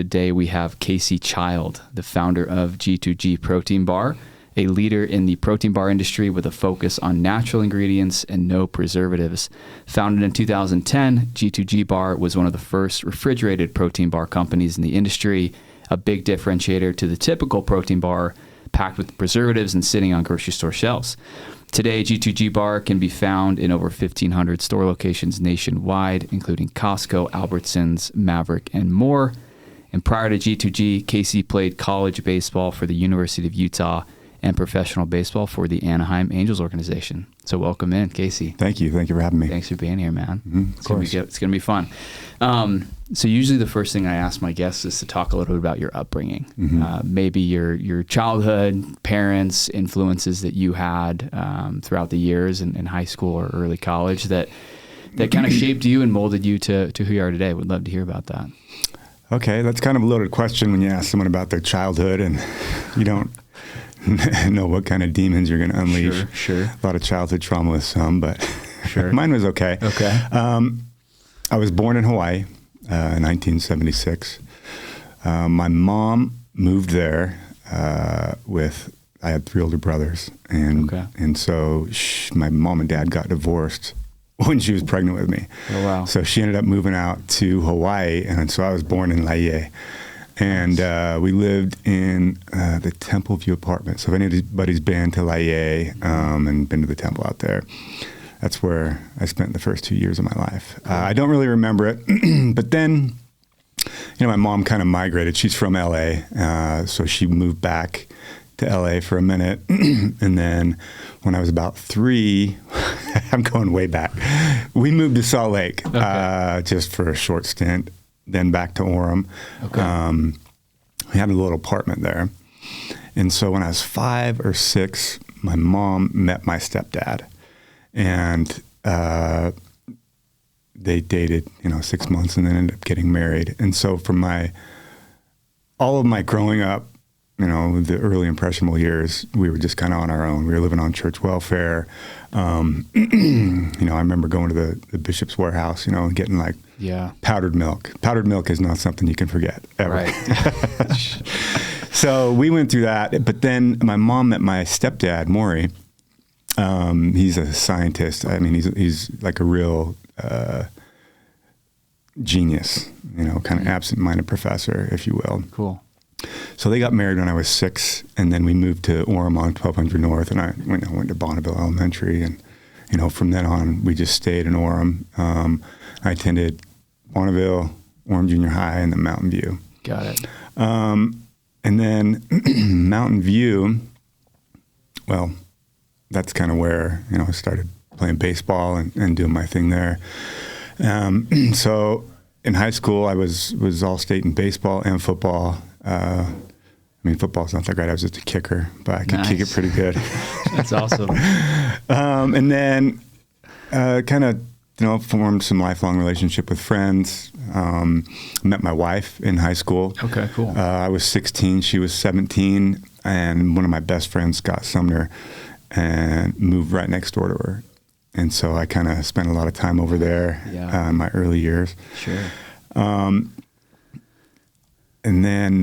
Today we have Casey Child, the founder of G2G Protein Bar, a leader in the protein bar industry with a focus on natural ingredients and no preservatives. Founded in 2010, G2G Bar was one of the first refrigerated protein bar companies in the industry, a big differentiator to the typical protein bar packed with preservatives and sitting on grocery store shelves. Today, G2G Bar can be found in over 1,500 store locations nationwide, including Costco, Albertsons, Maverik, and more. And prior to G2G, Casey played college baseball for the University of Utah and professional baseball for the Anaheim Angels organization. So welcome in, Casey. Thank you. Thank you for having me. Thanks for being here, man. Mm-hmm. It's going to be fun. So usually the first thing I ask my guests is to talk a little bit about your upbringing. Mm-hmm. Maybe your childhood, parents, influences that you had throughout the years in high school or early college that kind of shaped you and molded you to who you are today. Would love to hear about that. Okay, that's kind of a loaded question when you ask someone about their childhood and you don't know what kind of demons you're going to unleash. Sure. A lot of childhood trauma with some, but sure. Mine was okay. Okay. I was born in Hawaii in 1976. My mom moved there I had 3 older brothers, and so my mom and dad got divorced when she was pregnant with me. Oh, wow. So she ended up moving out to Hawaii, and so I was born in Laie. And we lived in the Temple View apartment. So if anybody's been to Laie and been to the temple out there, that's where I spent the first 2 years of my life. I don't really remember it, but then, my mom kind of migrated. She's from LA, so she moved back to LA for a minute. And then when I was about 3, I'm going way back, we moved to Salt Lake just for a short stint. Then back to Orem. Okay. We had a little apartment there. And so when I was 5 or 6, my mom met my stepdad. And they dated, 6 months and then ended up getting married. And so from all of my growing up, the early impressionable years, we were just kind of on our own. We were living on church welfare. I remember going to the Bishop's Warehouse, and getting powdered milk. Powdered milk is not something you can forget ever. Right. So we went through that. But then my mom met my stepdad, Maury. He's a scientist. I mean, he's like a real genius, kind of absent-minded professor, if you will. Cool. So they got married when I was 6, and then we moved to Orem on 1200 North, and I went to Bonneville Elementary, and from then on we just stayed in Orem. I attended Bonneville, Orem Junior High, and then Mountain View. Got it. And then Mountain View, well, that's kind of where I started playing baseball and doing my thing there. So in high school, I was all state in baseball and football. Football's not that great. I was just a kicker, but I could kick it pretty good. That's awesome. And then kind of, formed some lifelong relationship with friends. Met my wife in high school. Okay, cool. I was 16. She was 17. And one of my best friends, Scott Sumner, and moved right next door to her. And so I kind of spent a lot of time over there in my early years. Sure. And then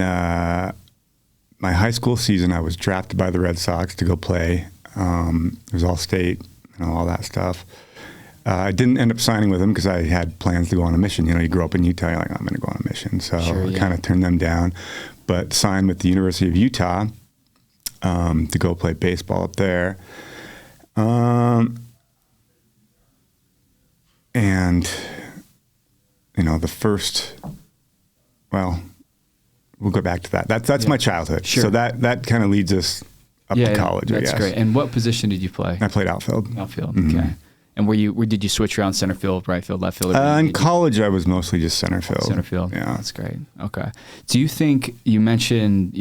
my high school season, I was drafted by the Red Sox to go play. It was all state, all that stuff. I didn't end up signing with them because I had plans to go on a mission. You grow up in Utah, you're like, I'm going to go on a mission. So I kind of turned them down, but signed with the University of Utah to go play baseball up there. And, the first, we'll go back to that. That's my childhood. Sure. So that kind of leads us up to college, I guess. That's great. And what position did you play? I played outfield. Outfield, Mm-hmm. okay. And did you switch around center field, right field, left field? In college, I was mostly just center field. Center field, yeah. That's great. Okay. Do you think, you mentioned,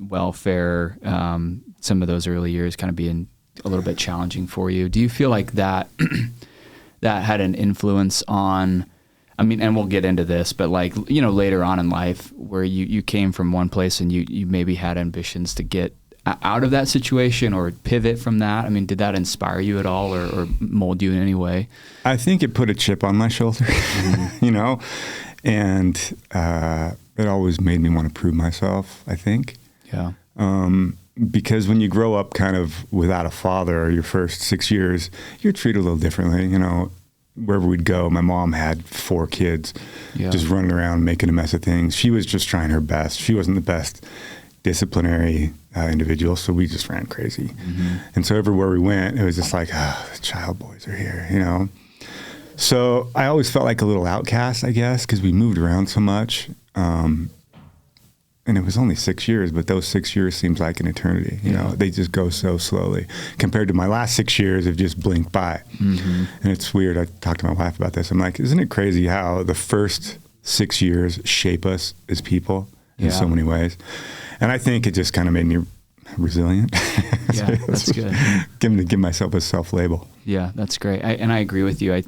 welfare, some of those early years kind of being a little bit challenging for you. Do you feel like that that had an influence on, and we'll get into this, but later on in life where you came from one place and you maybe had ambitions to get out of that situation or pivot from that? Did that inspire you at all or mold you in any way? I think it put a chip on my shoulder, Mm-hmm. and it always made me want to prove myself, I think. Yeah. Because when you grow up kind of without a father, your first 6 years, you're treated a little differently. You know, wherever we'd go, my mom had 4 kids just running around making a mess of things. She was just trying her best. She wasn't the best disciplinary individual, so we just ran crazy. Mm-hmm. And so everywhere we went, it was just like, oh, the child boys are here, you know. So I always felt like a little outcast, I guess, because we moved around so much. And it was only 6 years, but those 6 years seems like an eternity. You know, they just go so slowly compared to my last 6 years have just blinked by. Mm-hmm. And it's weird. I talked to my wife about this. I'm like, isn't it crazy how the first 6 years shape us as people in so many ways? And I think it just kind of made me resilient. Yeah, that's good. Give myself a self-label. Yeah, that's great. And I agree with you.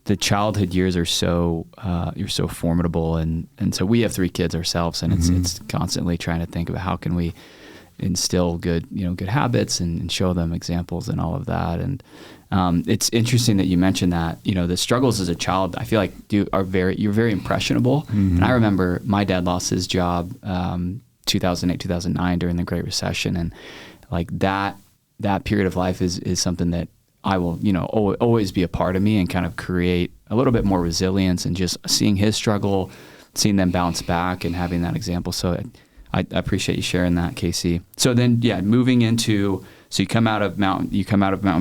The childhood years are so you're so formidable, and so we have 3 kids ourselves, and it's constantly trying to think about how can we instill good habits and show them examples and all of that. And it's interesting that you mentioned that the struggles as a child, I feel like you're very impressionable. Mm-hmm. And I remember my dad lost his job 2008 2009 during the Great Recession, and like that period of life is something that I will, always be a part of me and kind of create a little bit more resilience, and just seeing his struggle, seeing them bounce back and having that example. So I appreciate you sharing that, Casey. So then, moving into, so you come out of Mountain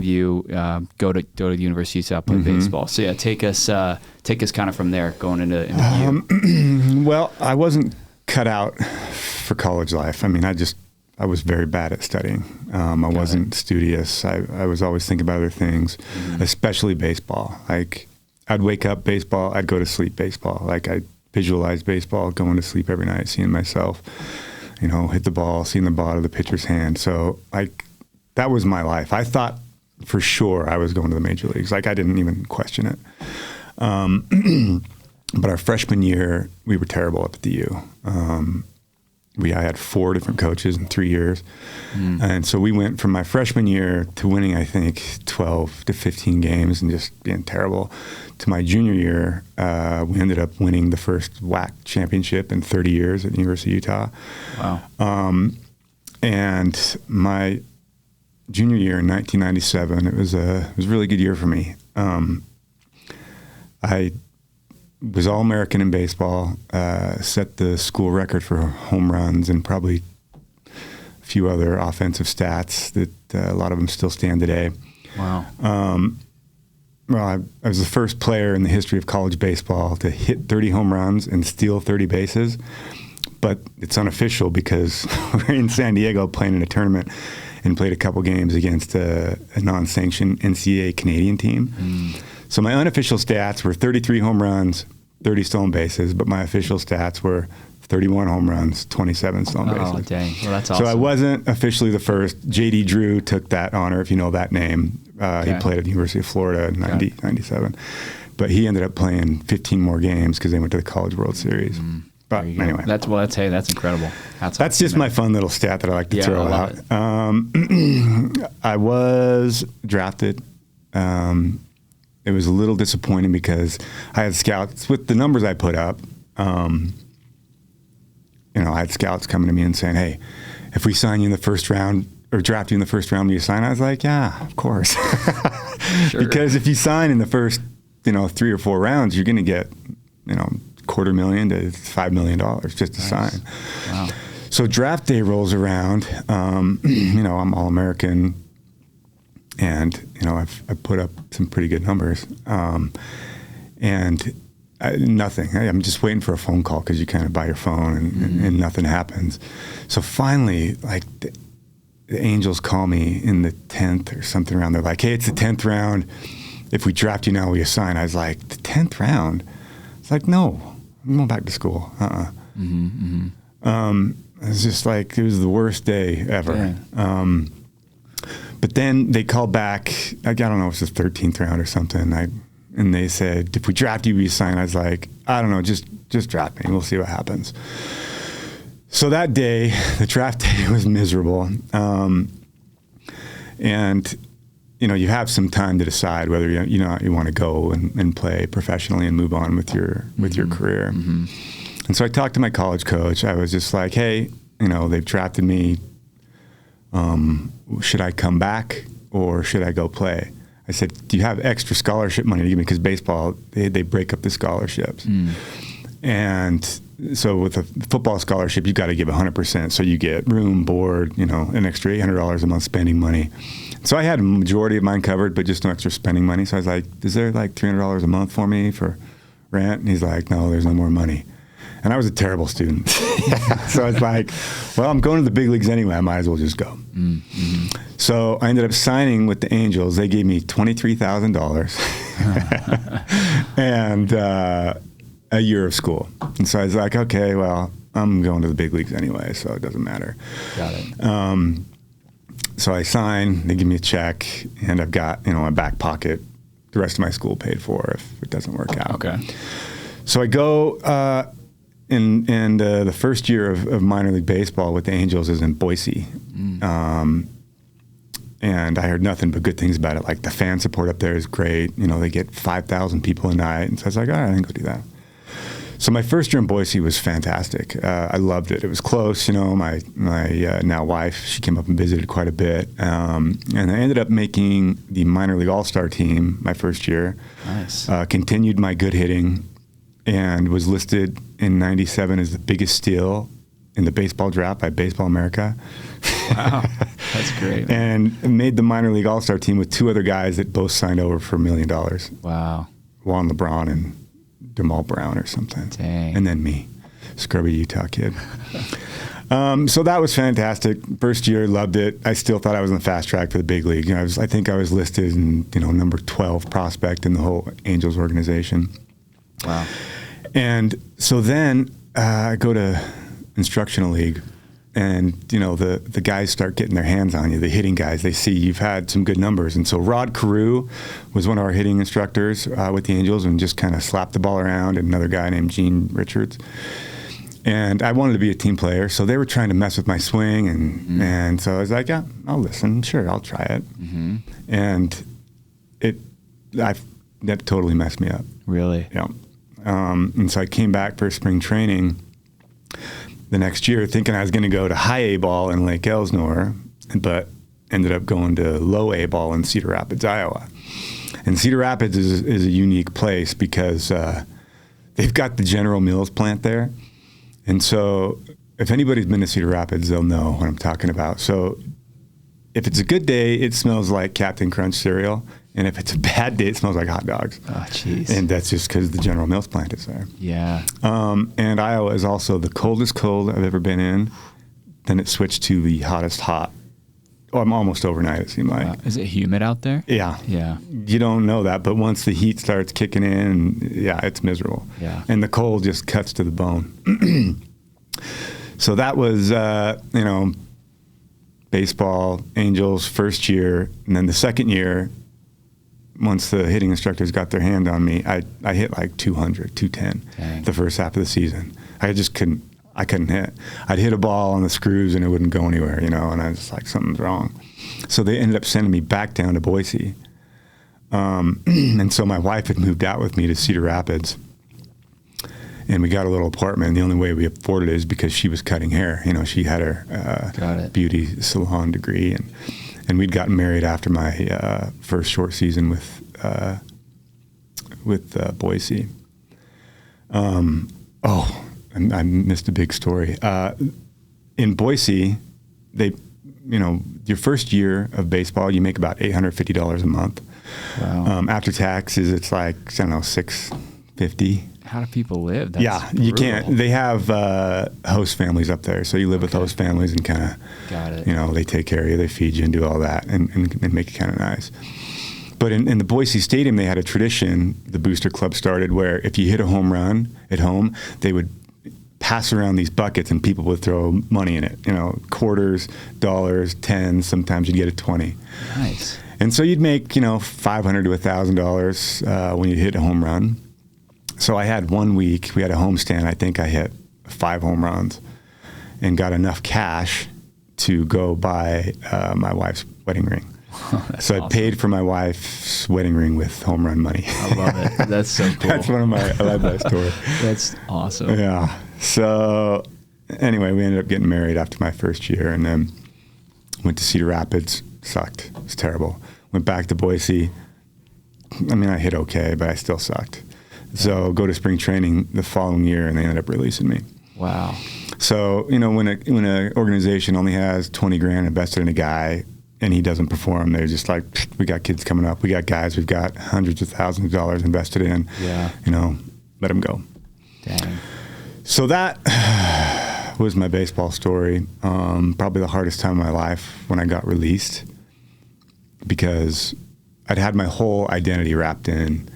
View, go to the University of Utah, play baseball. So take us kind of from there, going into View. Well, I wasn't cut out for college life. I mean, I was very bad at studying. I wasn't studious. I was always thinking about other things, especially baseball. Like, I'd wake up baseball, I'd go to sleep baseball. Like, I visualized baseball, going to sleep every night, seeing myself, hit the ball, seeing the ball out of the pitcher's hand. So, like, that was my life. I thought for sure I was going to the major leagues. Like, I didn't even question it. But our freshman year, we were terrible up at the U. I had 4 different coaches in 3 years. And so we went from my freshman year to winning, I think, 12 to 15 games and just being terrible. To my junior year, we ended up winning the first WAC championship in 30 years at the University of Utah. Wow. And my junior year in 1997, it was a really good year for me. I was All-American in baseball, set the school record for home runs and probably a few other offensive stats that a lot of them still stand today. Wow. Well, I was the first player in the history of college baseball to hit 30 home runs and steal 30 bases, but it's unofficial because we're in San Diego playing in a tournament and played a couple games against a non-sanctioned NCAA Canadian team. So my unofficial stats were 33 home runs, 30 stolen bases, but my official stats were 31 home runs, 27 stolen bases. Oh, dang. Well, that's awesome. So I wasn't officially the first. J.D. Drew took that honor, if you know that name. He played at the University of Florida in 97. But he ended up playing 15 more games because they went to the College World Series. But anyway. That's incredible. That's just my fun little stat that I like to throw out. I was drafted. It was a little disappointing because I had scouts with the numbers I put up. I had scouts coming to me and saying, "Hey, if we sign you in the first round or draft you in the first round, will you sign?" I was like, "Yeah, of course." Sure. Because if you sign in the first, 3 or 4 rounds, you're going to get, $250,000 to $5 million just to sign. Wow. So draft day rolls around. I'm All-American. And, I've put up some pretty good numbers. Nothing. I'm just waiting for a phone call because you kind of buy your phone and nothing happens. So finally, like, the Angels call me in the 10th or something around. They're like, "Hey, it's the 10th round. If we draft you now, will you sign?" I was like, "The 10th round?" It's like, "No, I'm going back to school." It was just like, it was the worst day ever. Yeah. But then they called back, I don't know if it was the 13th round or something, and they said, "If we draft you, will you sign?" I was like, "I don't know, just draft me. We'll see what happens." So that day, the draft day was miserable. And, you have some time to decide whether you want to go and play professionally and move on with your career. And And so I talked to my college coach. I was just like, hey, they've drafted me. Should I come back or should I go play? I said, do you have extra scholarship money to give me? Because baseball, they break up the scholarships. And so with a football scholarship, you got to give 100%. So you get room, board, an extra $800 a month spending money. So I had a majority of mine covered, but just no extra spending money. So I was like, is there like $300 a month for me for rent? And he's like, no, there's no more money. And I was a terrible student. So I was like, well, I'm going to the big leagues anyway. I might as well just go. So I ended up signing with the Angels. They gave me $23,000 and a year of school. And so I was like, okay, well, I'm going to the big leagues anyway, so it doesn't matter. Got it. So I sign, they give me a check, and I've got, in my back pocket the rest of my school paid for if it doesn't work out. Okay. So I go, and the first year of minor league baseball with the Angels is in Boise. And I heard nothing but good things about it. Like the fan support up there is great. They get 5,000 people a night. And so I was like, all right, I can go do that. So my first year in Boise was fantastic. I loved it. It was close. My now wife, she came up and visited quite a bit. And I ended up making the minor league all-star team my first year. Nice. Continued my good hitting and was listed in 97 as the biggest steal in the baseball draft by Baseball America. Wow, that's great. And made the minor league all-star team with two other guys that both signed over for $1 million. Wow. Juan LeBron and Jamal Brown or something. Dang. And then me, scrubby Utah kid. So that was fantastic. First year, loved it. I still thought I was on the fast track to the big league. I think I was listed in, number 12 prospect in the whole Angels organization. Wow. And so then I go to instructional league, and the guys start getting their hands on you. The hitting guys, they see you've had some good numbers, and so Rod Carew was one of our hitting instructors with the Angels, and just kind of slapped the ball around. And another guy named Gene Richards, and I wanted to be a team player, so they were trying to mess with my swing, and so I was like, yeah, I'll listen, sure, I'll try it, and that totally messed me up. Really? Yeah. And so I came back for spring training the next year thinking I was going to go to high A ball in Lake Elsinore, but ended up going to low A ball in Cedar Rapids, Iowa. And Cedar Rapids is a unique place because they've got the General Mills plant there. And so if anybody's been to Cedar Rapids, they'll know what I'm talking about. So if it's a good day, it smells like Captain Crunch cereal. And if it's a bad day, it smells like hot dogs. Oh, jeez. And that's just because the General Mills plant is there. Yeah. And Iowa is also the coldest cold I've ever been in. Then it switched to the hottest hot. Oh, I'm almost overnight, it seemed like. Wow. Is it humid out there? Yeah. Yeah. You don't know that, but once the heat starts kicking in, yeah, it's miserable. Yeah. And the cold just cuts to the bone. So that was, baseball, Angels, first year. And then the second year, once the hitting instructors got their hand on me, I hit like 200, 210 Dang. the first half of the season. I couldn't hit. I'd hit a ball on the screws and it wouldn't go anywhere, and I was like, something's wrong. So they ended up sending me back down to Boise. And so my wife had moved out with me to Cedar Rapids, and we got a little apartment. And the only way we afforded it is because she was cutting hair. She had her beauty salon degree, and we'd gotten married after my first short season with Boise. I missed a big story. In Boise, your first year of baseball, you make about $850 a month. Wow. After taxes, it's like, I don't know, $650. How do people live? That's Yeah, brutal. you can't. They have host families up there, so you live with host families and kind of, Got it. they take care of you, they feed you and do all that and make it kind of nice. But in the Boise Stadium, they had a tradition, the Booster Club started, where if you hit a home run at home, they would pass around these buckets and people would throw money in it, quarters, dollars, tens, sometimes you'd get a 20. Nice. And so you'd make, $500 to $1,000 when you hit a home run. So I had 1 week, we had a homestand, I think I hit 5 home runs and got enough cash to go buy my wife's wedding ring. So awesome. I paid for my wife's wedding ring with home run money. I love it. That's so cool. That's I love that story. That's awesome. Yeah. So anyway, we ended up getting married after my first year, and then went to Cedar Rapids. Sucked. It was terrible. Went back to Boise. I mean, I hit okay, but I still sucked. So go to spring training the following year, and they ended up releasing me. Wow. So, you know, when an organization only has 20 grand invested in a guy and he doesn't perform, they're just like, we got kids coming up. We got guys we've got hundreds of thousands of dollars invested in. Yeah. You know, let them go. Dang. So that was my baseball story. Probably the hardest time of my life when I got released, because I'd had my whole identity wrapped in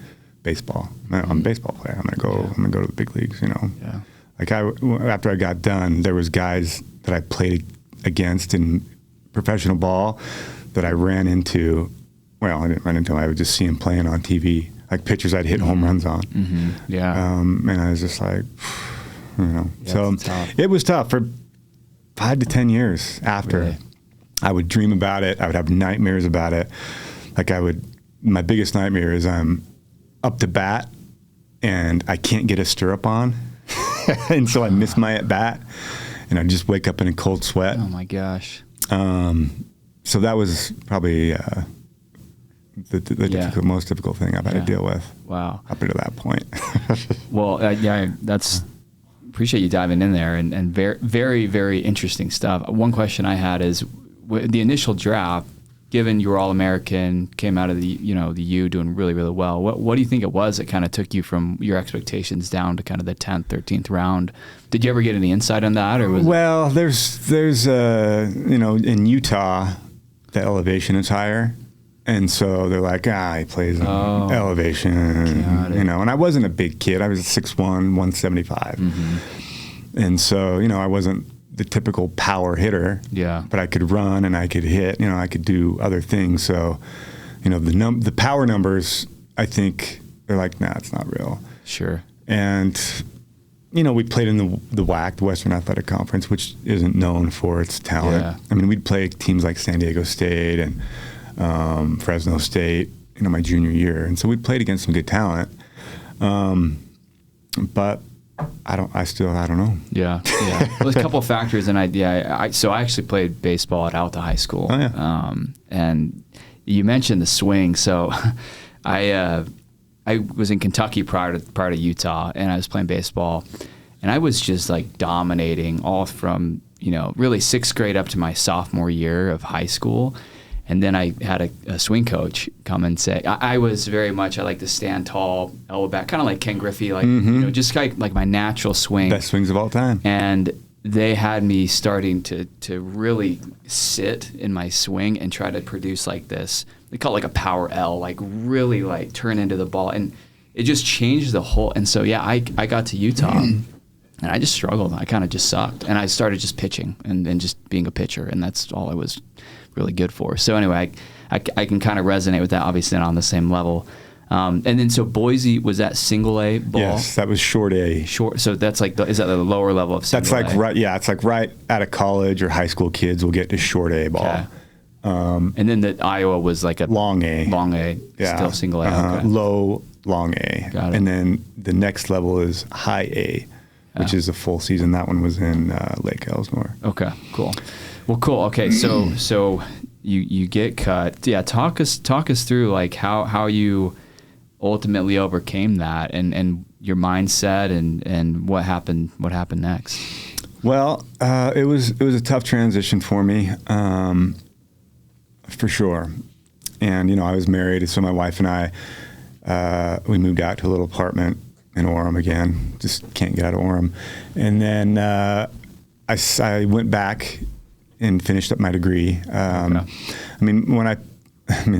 baseball. I'm a baseball player. I'm gonna go to the big leagues. You know, Yeah. like after I got done, there was guys that I played against in professional ball that I ran into. Well, I didn't run into them. I would just see them playing on TV, like pitchers I'd hit home runs on. Mm-hmm. Yeah. And I was just like, you know, Yeah, so it's tough. it was tough for 5 to 10 years after. Really? I would dream about it. I would have nightmares about it. Like my biggest nightmare is I'm up to bat and I can't get a stirrup on. And so I miss my at bat and I just wake up in a cold sweat. Oh my gosh. So that was probably the most difficult thing I've had to deal with. Wow. Up until that point. Well, appreciate you diving in there, and very, very, very interesting stuff. One question I had is, the initial draft, given you were All-American, came out of the U doing really, really well. What do you think it was that kind of took you from your expectations down to kind of the 10th, 13th round? Did you ever get any insight on that, or was Well, there's in Utah, the elevation is higher. And so they're like, he plays in elevation, and I wasn't a big kid. I was 6'1", 175. Mm-hmm. And so, I wasn't the typical power hitter. Yeah. But I could run and I could hit, I could do other things. So, the power numbers, I think they're like, nah, it's not real. Sure. And, we played in the WAC, the Western Athletic Conference, which isn't known for its talent. Yeah. I mean, we'd play teams like San Diego State and Fresno State, my junior year. And so we played against some good talent. But I don't know. Yeah. Well, there's a couple of factors, and so I actually played baseball at Alta High School. Oh, yeah. And you mentioned the swing. So I was in Kentucky prior to Utah, and I was playing baseball, and I was just like dominating all from, really sixth grade up to my sophomore year of high school. And then I had a swing coach come and say, I was very much, I like to stand tall, elbow back, kind of like Ken Griffey, like, just like my natural swing. Best swings of all time. And they had me starting to really sit in my swing and try to produce like this, they call it like a power L, like really like turn into the ball. And it just changed the whole, and so I got to Utah and I just struggled. I kind of just sucked. And I started just pitching and just being a pitcher, and that's all I was really good for. So anyway, I can kind of resonate with that, obviously not on the same level. And then so Boise, was that single A ball? Yes, that was short A. Short. So that's like, is that the lower level of single That's like A? right. Yeah, it's like right out of college or high school kids will get to short A ball. Okay. And then the Iowa was like a long A. Long A. Yeah. Still single A. Okay. Low, long A. Got it. And then the next level is high A, which is a full season. That one was in Lake Elsinore. Okay. Cool. Well, cool. Okay. So you get cut. Yeah. Talk us through like how you ultimately overcame that and your mindset and what happened next. Well, it was a tough transition for me, for sure. And I was married, so my wife and I we moved out to a little apartment in Orem again. Just can't get out of Orem. And then I went back and finished up my degree. Okay. I mean,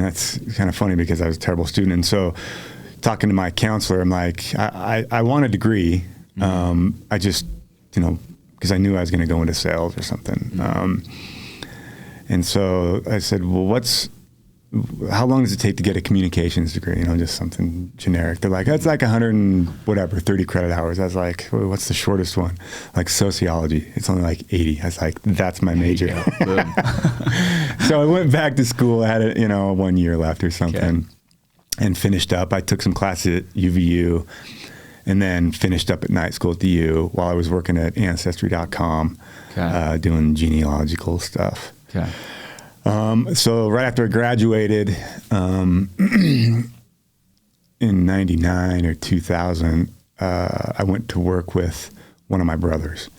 that's kind of funny because I was a terrible student. And so talking to my counselor, I'm like, I want a degree. Mm-hmm. I just, because I knew I was going to go into sales or something. Mm-hmm. And so I said, well, how long does it take to get a communications degree? Just something generic. They're like, that's like 30 credit hours. I was like, well, what's the shortest one? Like sociology. It's only like 80. I was like, that's my major. So I went back to school. I had 1 year left or something, and finished up. I took some classes at UVU, and then finished up at night school at the U while I was working at Ancestry.com, doing genealogical stuff. Okay. So right after I graduated in 99 or 2000, I went to work with one of my brothers.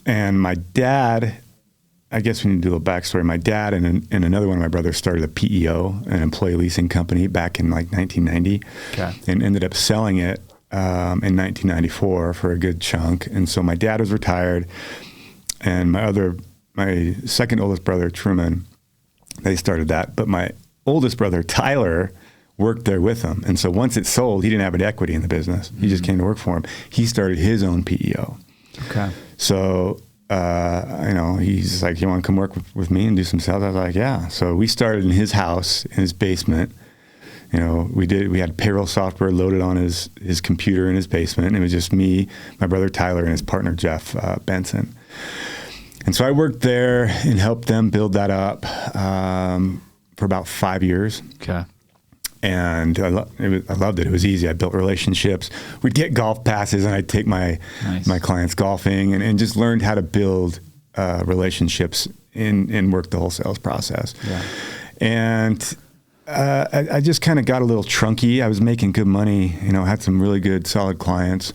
And my dad, I guess we need to do a little backstory. My dad and another one of my brothers started a PEO, an employee leasing company, back in like 1990, and ended up selling it in 1994 for a good chunk. And so my dad was retired, and my second oldest brother, Truman, they started that. But my oldest brother, Tyler, worked there with him. And so once it sold, he didn't have any equity in the business. He just came to work for him. He started his own PEO. Okay. So, he's like, you want to come work with me and do some sales? I was like, yeah. So we started in his house, in his basement. We had payroll software loaded on his computer in his basement. And it was just me, my brother Tyler, and his partner, Jeff Benson. And so I worked there and helped them build that up for about 5 years. Okay. And I loved it. It was easy. I built relationships. We'd get golf passes, and I'd take my clients golfing, and just learned how to build relationships and work the whole sales process. Yeah. And I just kind of got a little trunky. I was making good money. Had some really good, solid clients.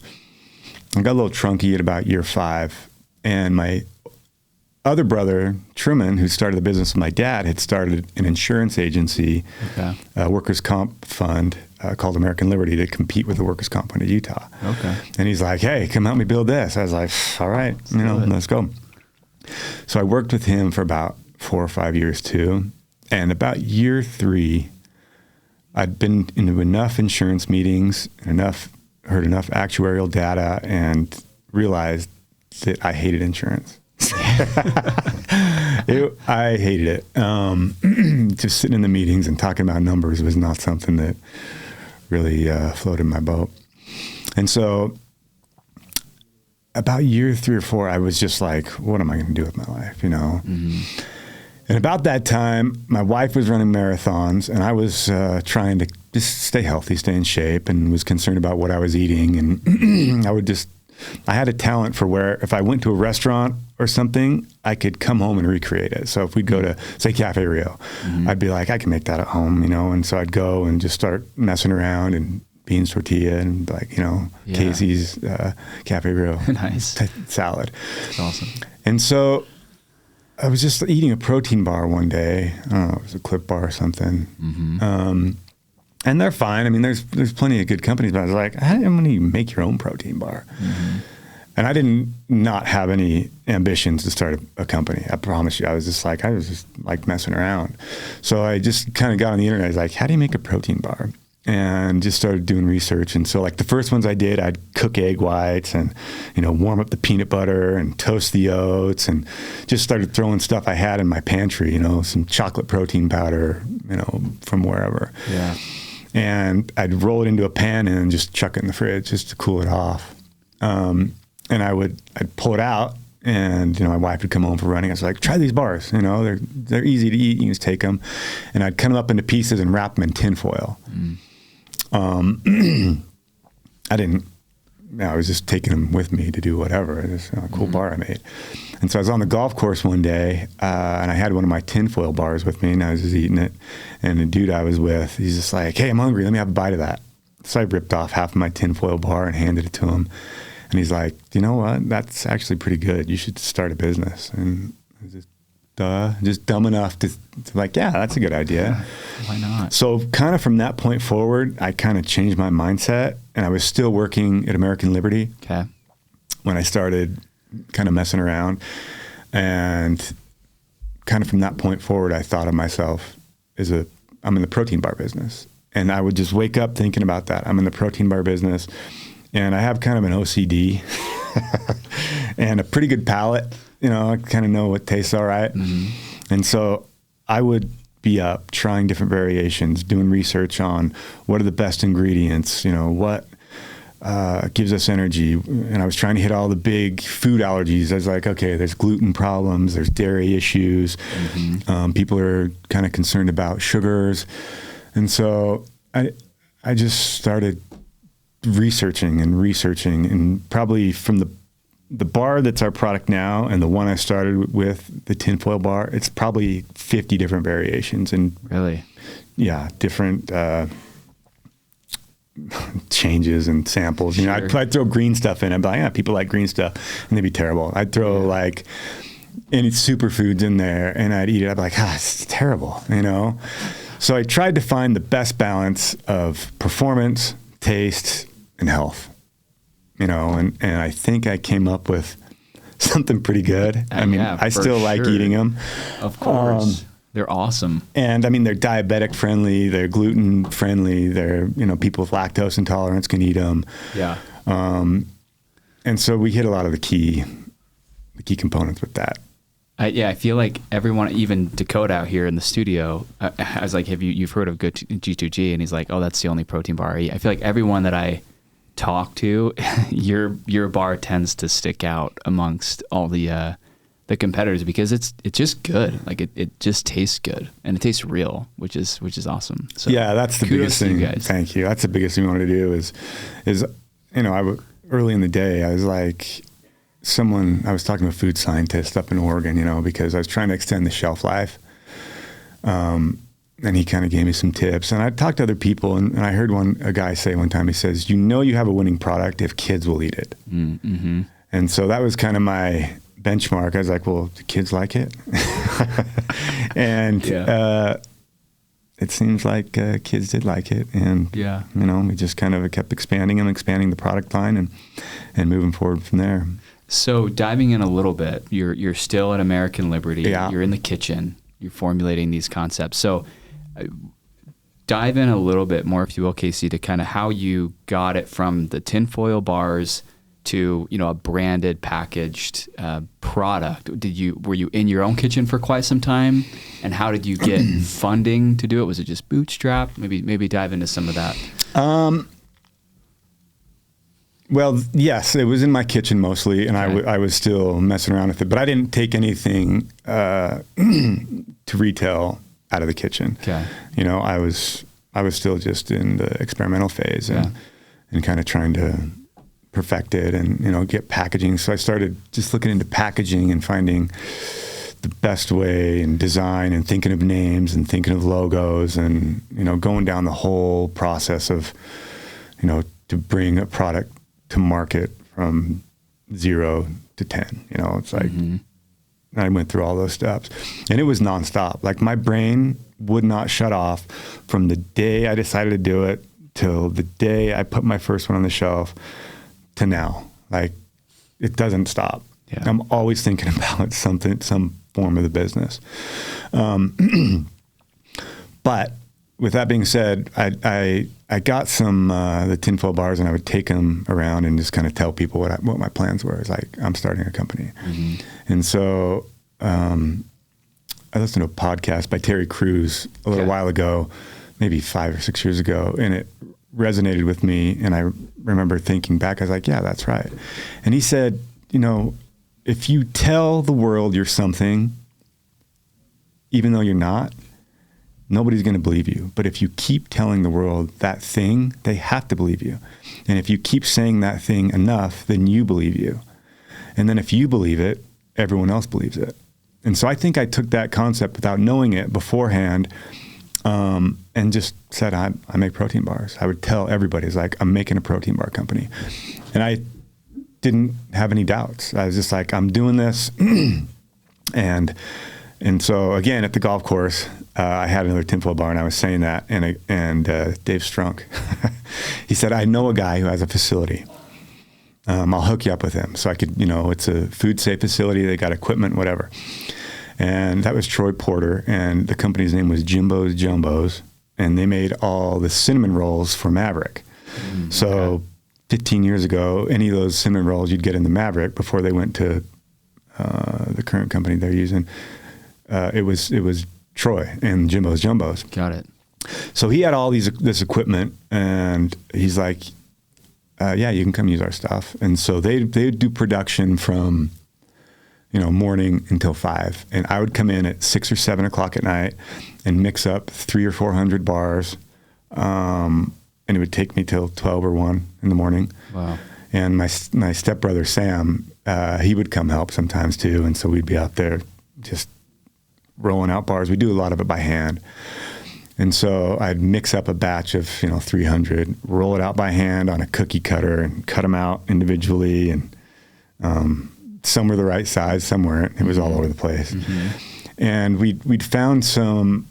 I got a little trunky at about year 5, and my other brother, Truman, who started the business with my dad, had started an insurance agency, a workers' comp fund called American Liberty, to compete with the workers' comp fund of Utah. Okay. And he's like, hey, come help me build this. I was like, all right, let's go. So I worked with him for about 4 or 5 years too. And about year 3, I'd been into enough insurance meetings and heard enough actuarial data, and realized that I hated insurance. I hated it. Just sitting in the meetings and talking about numbers was not something that really floated my boat. And so about year 3 or 4, I was just like, what am I going to do with my life, And about that time, my wife was running marathons, and I was trying to just stay healthy, stay in shape, and was concerned about what I was eating. And I had a talent for where if I went to a restaurant or something, I could come home and recreate it. So if we'd go to, say, Cafe Rio, I'd be like, I can make that at home, And so I'd go and just start messing around and beans tortilla and Casey's Cafe Rio salad. That's awesome. And so I was just eating a protein bar one day. I don't know, it was a Clip Bar or something. And they're fine. I mean, there's plenty of good companies, but I was like, how do you make your own protein bar? And I didn't not have any ambitions to start a company. I promise you. I was just like messing around. So I just kind of got on the internet. I was like, how do you make a protein bar? And just started doing research. And so like the first ones I did, I'd cook egg whites and, warm up the peanut butter and toast the oats, and just started throwing stuff I had in my pantry, some chocolate protein powder, from wherever. Yeah. And I'd roll it into a pan and just chuck it in the fridge just to cool it off. And I'd pull it out, and my wife would come home from running. I was like, try these bars. They're easy to eat. You can just take them. And I'd cut them up into pieces and wrap them in tin foil. I was just taking them with me to do whatever. It's a cool bar I made. And so I was on the golf course one day, and I had one of my tinfoil bars with me, and I was just eating it. And the dude I was with, he's just like, hey, I'm hungry. Let me have a bite of that. So I ripped off half of my tinfoil bar and handed it to him. And he's like, you know what? That's actually pretty good. You should start a business. And I was just dumb enough to like, yeah, that's a good idea. Yeah, why not? So kind of from that point forward, I kind of changed my mindset, and I was still working at American Liberty when I started kind of messing around. And kind of from that point forward, I thought of myself I'm in the protein bar business. And I would just wake up thinking about that. I'm in the protein bar business, and I have kind of an OCD and a pretty good palate. I kind of know what tastes all right. And so I would be up trying different variations, doing research on what are the best ingredients, what gives us energy. And I was trying to hit all the big food allergies. I was like, okay, there's gluten problems, there's dairy issues. People are kind of concerned about sugars. And so I just started researching, and probably from the bar that's our product now and the one I started with, the tinfoil bar, it's probably 50 different variations and really, different changes and samples. You know, I'd throw green stuff in. I'd be like, yeah, people like green stuff, and they'd be terrible. I'd throw like any superfoods in there, and I'd eat it. I'd be like, it's terrible, you know. So I tried to find the best balance of performance, taste, and health. You know, and I think I came up with something pretty good. I mean, I still like eating them. Of course. They're awesome. And I mean, they're diabetic friendly, they're gluten friendly, they're, you know, people with lactose intolerance can eat them. Yeah. And so we hit a lot of the key components with that. I feel like everyone, even Dakota out here in the studio, I was like, you've heard of G2G? And he's like, oh, that's the only protein bar I eat. I feel like everyone that I talk to, your bar tends to stick out amongst all the competitors because it's just good. Like it just tastes good and it tastes real, which is awesome. So yeah, that's the biggest thing. You guys. Thank you. That's the biggest thing we wanted to do is you know, early in the day I was like I was talking to a food scientist up in Oregon, you know, because I was trying to extend the shelf life. And he kind of gave me some tips. And I talked to other people, and I heard a guy say one time, he says, you know you have a winning product if kids will eat it. Mm-hmm. And so that was kind of my benchmark. I was like, well, do kids like it? And it seems like kids did like it. And, you know, we just kind of kept expanding the product line and moving forward from there. So diving in a little bit, you're still at American Liberty. Yeah. You're in the kitchen. You're formulating these concepts. So dive in a little bit more, if you will, Casey, to kind of how you got it from the tinfoil bars to, you know, a branded packaged product. Were you in your own kitchen for quite some time? And how did you get funding to do it? Was it just bootstrap? Maybe dive into some of that. Well, yes, it was in my kitchen mostly, and okay. I was still messing around with it, but I didn't take anything to retail out of the kitchen. Okay. You know, I was still just in the experimental phase and kind of trying to perfect it and, you know, get packaging. So I started just looking into packaging and finding the best way and design and thinking of names and thinking of logos and, you know, going down the whole process of, you know, to bring a product to market from 0 to 10. You know, it's like I went through all those steps, and it was nonstop. Like my brain would not shut off from the day I decided to do it till the day I put my first one on the shelf to now. Like it doesn't stop. Yeah. I'm always thinking about some form of the business. But with that being said, I got some the tinfoil bars, and I would take them around and just kind of tell people what my plans were. It's like, I'm starting a company. And so I listened to a podcast by Terry Crews a little while ago, maybe 5 or 6 years ago, and it resonated with me. And I remember thinking back, I was like, yeah, that's right. And he said, you know, if you tell the world you're something, even though you're not, nobody's going to believe you. But if you keep telling the world that thing, they have to believe you. And if you keep saying that thing enough, then you believe you. And then if you believe it, everyone else believes it. And so I think I took that concept without knowing it beforehand, and just said, I make protein bars. I would tell everybody, it's like, I'm making a protein bar company. And I didn't have any doubts. I was just like, I'm doing this. And so again, at the golf course, I had another tinfoil bar, and I was saying that, and Dave Strunk, he said, I know a guy who has a facility. I'll hook you up with him. So I could, you know, it's a food safe facility. They got equipment, whatever. And that was Troy Porter, and the company's name was Jimbo's Jumbos, and they made all the cinnamon rolls for Maverik. So 15 years ago, any of those cinnamon rolls you'd get in the Maverik before they went to the current company they're using. It was Troy and Jimbo's Jumbos. Got it. So he had all this equipment, and he's like, yeah, you can come use our stuff. And so they do production from, you know, morning until 5. And I would come in at 6 or 7 o'clock at night and mix up 300 or 400 bars, and and it would take me till 12 or 1 in the morning. Wow. And my stepbrother, Sam, he would come help sometimes too. And so we'd be out there just rolling out bars. We do a lot of it by hand. And so I'd mix up a batch of, 300, roll it out by hand on a cookie cutter and cut them out individually. And some were the right size, some weren't. It was all over the place. Mm-hmm. And we'd found some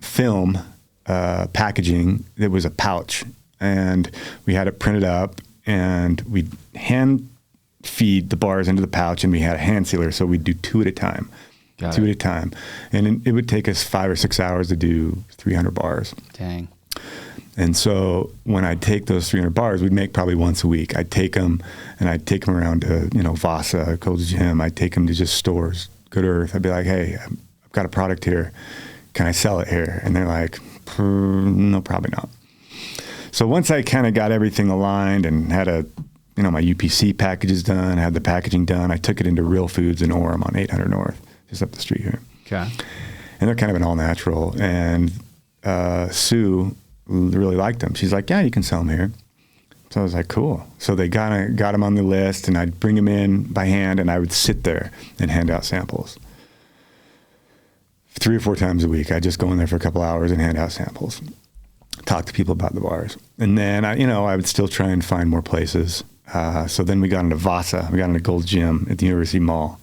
film packaging that was a pouch. And we had it printed up, and we'd hand feed the bars into the pouch, and we had a hand sealer. So we'd do 2 at a time. Got two it. At a time. And it would take us 5 or 6 hours to do 300 bars. Dang. And so when I'd take those 300 bars, we'd make probably once a week. I'd take them, and I'd take them around to, Vasa, Gold's Gym. I'd take them to just stores, Good Earth. I'd be like, hey, I've got a product here. Can I sell it here? And they're like, no, probably not. So once I kind of got everything aligned and had my UPC packages done, had the packaging done, I took it into Real Foods in Orem on 800 North. Just up the street here. Okay. And they're kind of an all natural. And Sue really liked them. She's like, yeah, you can sell them here. So I was like, cool. So they got them on the list, and I'd bring them in by hand, and I would sit there and hand out samples. 3 or 4 times a week. I'd just go in there for a couple hours and hand out samples. Talk to people about the bars. And then, I would still try and find more places. So then we got into Vasa. We got into Gold's Gym at the University Mall.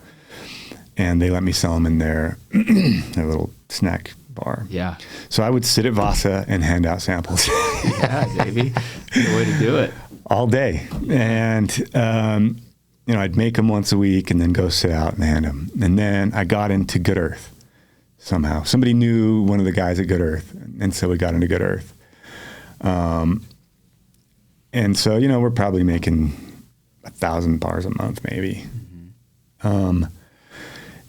And they let me sell them in their little snack bar. Yeah. So I would sit at Vasa and hand out samples. Yeah, baby. Good way to do it. All day. And, I'd make them once a week and then go sit out and hand them. And then I got into Good Earth somehow. Somebody knew one of the guys at Good Earth. And so we got into Good Earth. And so, we're probably making 1,000 bars a month maybe. Mm-hmm.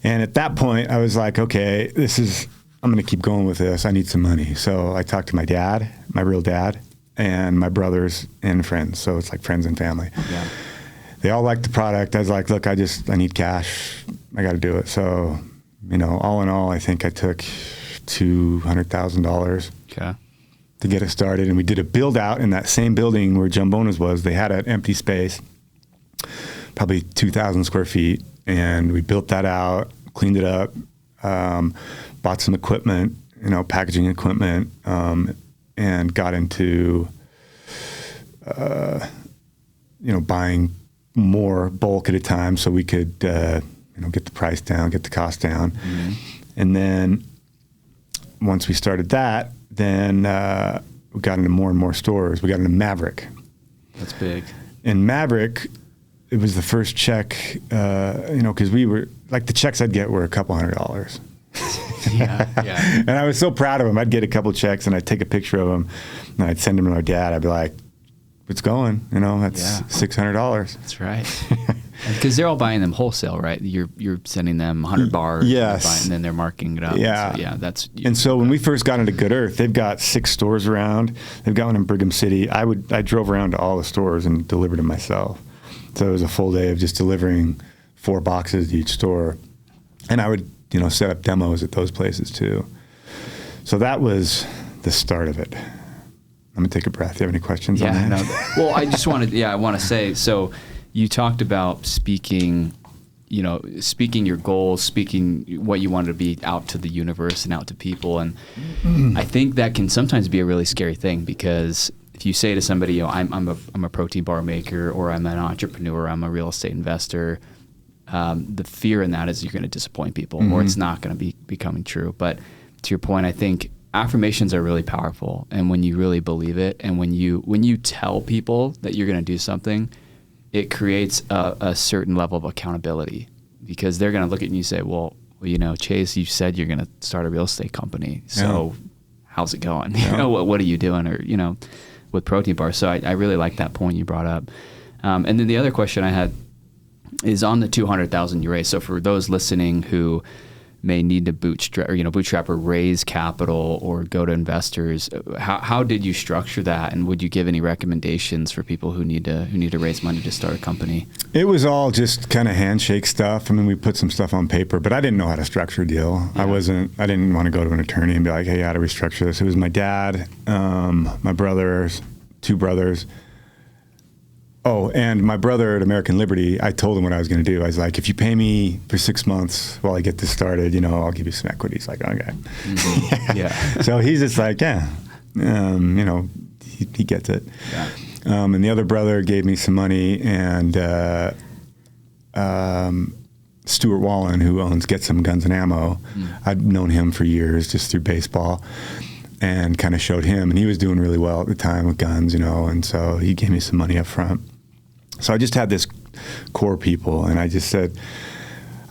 And at that point, I was like, okay, I'm going to keep going with this. I need some money. So I talked to my dad, my real dad, and my brothers and friends. So it's like friends and family. Yeah. They all liked the product. I was like, look, I need cash. I got to do it. So, all in all, I think I took $200,000 to get it started. And we did a build out in that same building where Jumbona's was. They had an empty space, probably 2,000 square feet. And we built that out, cleaned it up, bought some equipment, packaging equipment, and got into, buying more bulk at a time so we could, get the price down, get the cost down. Mm-hmm. And then once we started that, then we got into more and more stores. We got into Maverik. That's big. And Maverik, it was the first check, because we were, like, the checks I'd get were a couple $100. Yeah. And I was so proud of them. I'd get a couple checks, and I'd take a picture of them, and I'd send them to my dad. I'd be like, it's going, that's $600. That's right. Because they're all buying them wholesale, right? You're sending them 100 bars. Yes. And then they're marking it up. Yeah. So, And so when we first got into Good Earth, they've got 6 stores around. They've got one in Brigham City. I drove around to all the stores and delivered them myself. So it was a full day of just delivering 4 boxes to each store. And I would, set up demos at those places too. So that was the start of it. I'm going to take a breath. Do you have any questions on that? No. Well, I just I want to say, so you talked about speaking your goals, speaking what you wanted to be out to the universe and out to people. And I think that can sometimes be a really scary thing, because if you say to somebody, I'm a protein bar maker, or I'm an entrepreneur, I'm a real estate investor, the fear in that is you're going to disappoint people, mm-hmm. or it's not going to be becoming true. But to your point, I think affirmations are really powerful. And when you really believe it, and when you tell people that you're going to do something, it creates a certain level of accountability, because they're going to look at you and you say, well, Chase, you said you're going to start a real estate company. So how's it going? Yeah. What are you doing? Or, with protein bars. So I really like that point you brought up. And then the other question I had is on the 200,000 you raised. So for those listening who may need to bootstrap or raise capital or go to investors, how did you structure that? And would you give any recommendations for people who need to raise money to start a company? It was all just kind of handshake stuff. I mean, we put some stuff on paper, but I didn't know how to structure a deal. Yeah. I didn't want to go to an attorney and be like, hey, how do we structure this? It was my dad, my brothers, 2 brothers. Oh, and my brother at American Liberty, I told him what I was going to do. I was like, if you pay me for 6 months while I get this started, I'll give you some equity. He's like, okay. Mm-hmm. Yeah. So he's just like, yeah, he gets it. Yeah. And the other brother gave me some money, and Stuart Wallen, who owns Get Some Guns and Ammo, I'd known him for years just through baseball, and kind of showed him, and he was doing really well at the time with guns, and so he gave me some money up front. So I just had this core people, and I just said,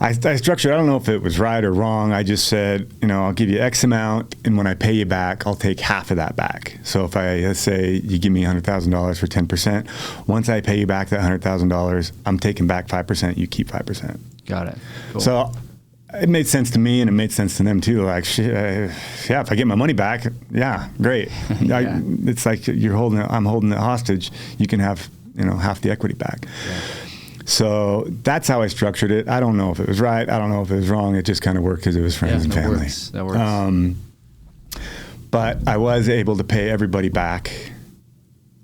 I structured, I don't know if it was right or wrong. I just said, I'll give you X amount, and when I pay you back, I'll take half of that back. So if let's say you give me $100,000 for 10%, once I pay you back that $100,000, I'm taking back 5%, you keep 5%. Got it. Cool. So it made sense to me, and it made sense to them too. Like, yeah, if I get my money back, yeah, great. Yeah. It's like I'm holding it hostage. You can have, half the equity back. Yeah. So that's how I structured it. I don't know if it was right. I don't know if it was wrong. It just kind of worked because it was friends and family. That works. But I was able to pay everybody back.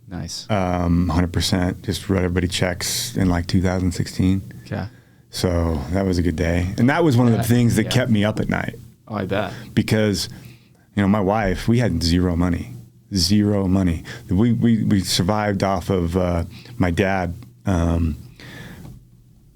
Nice. 100%. Just wrote everybody checks in like 2016. Okay. So that was a good day. And that was one of the things that kept me up at night. Oh, I bet. Because, my wife, we had zero money. We survived off of my dad.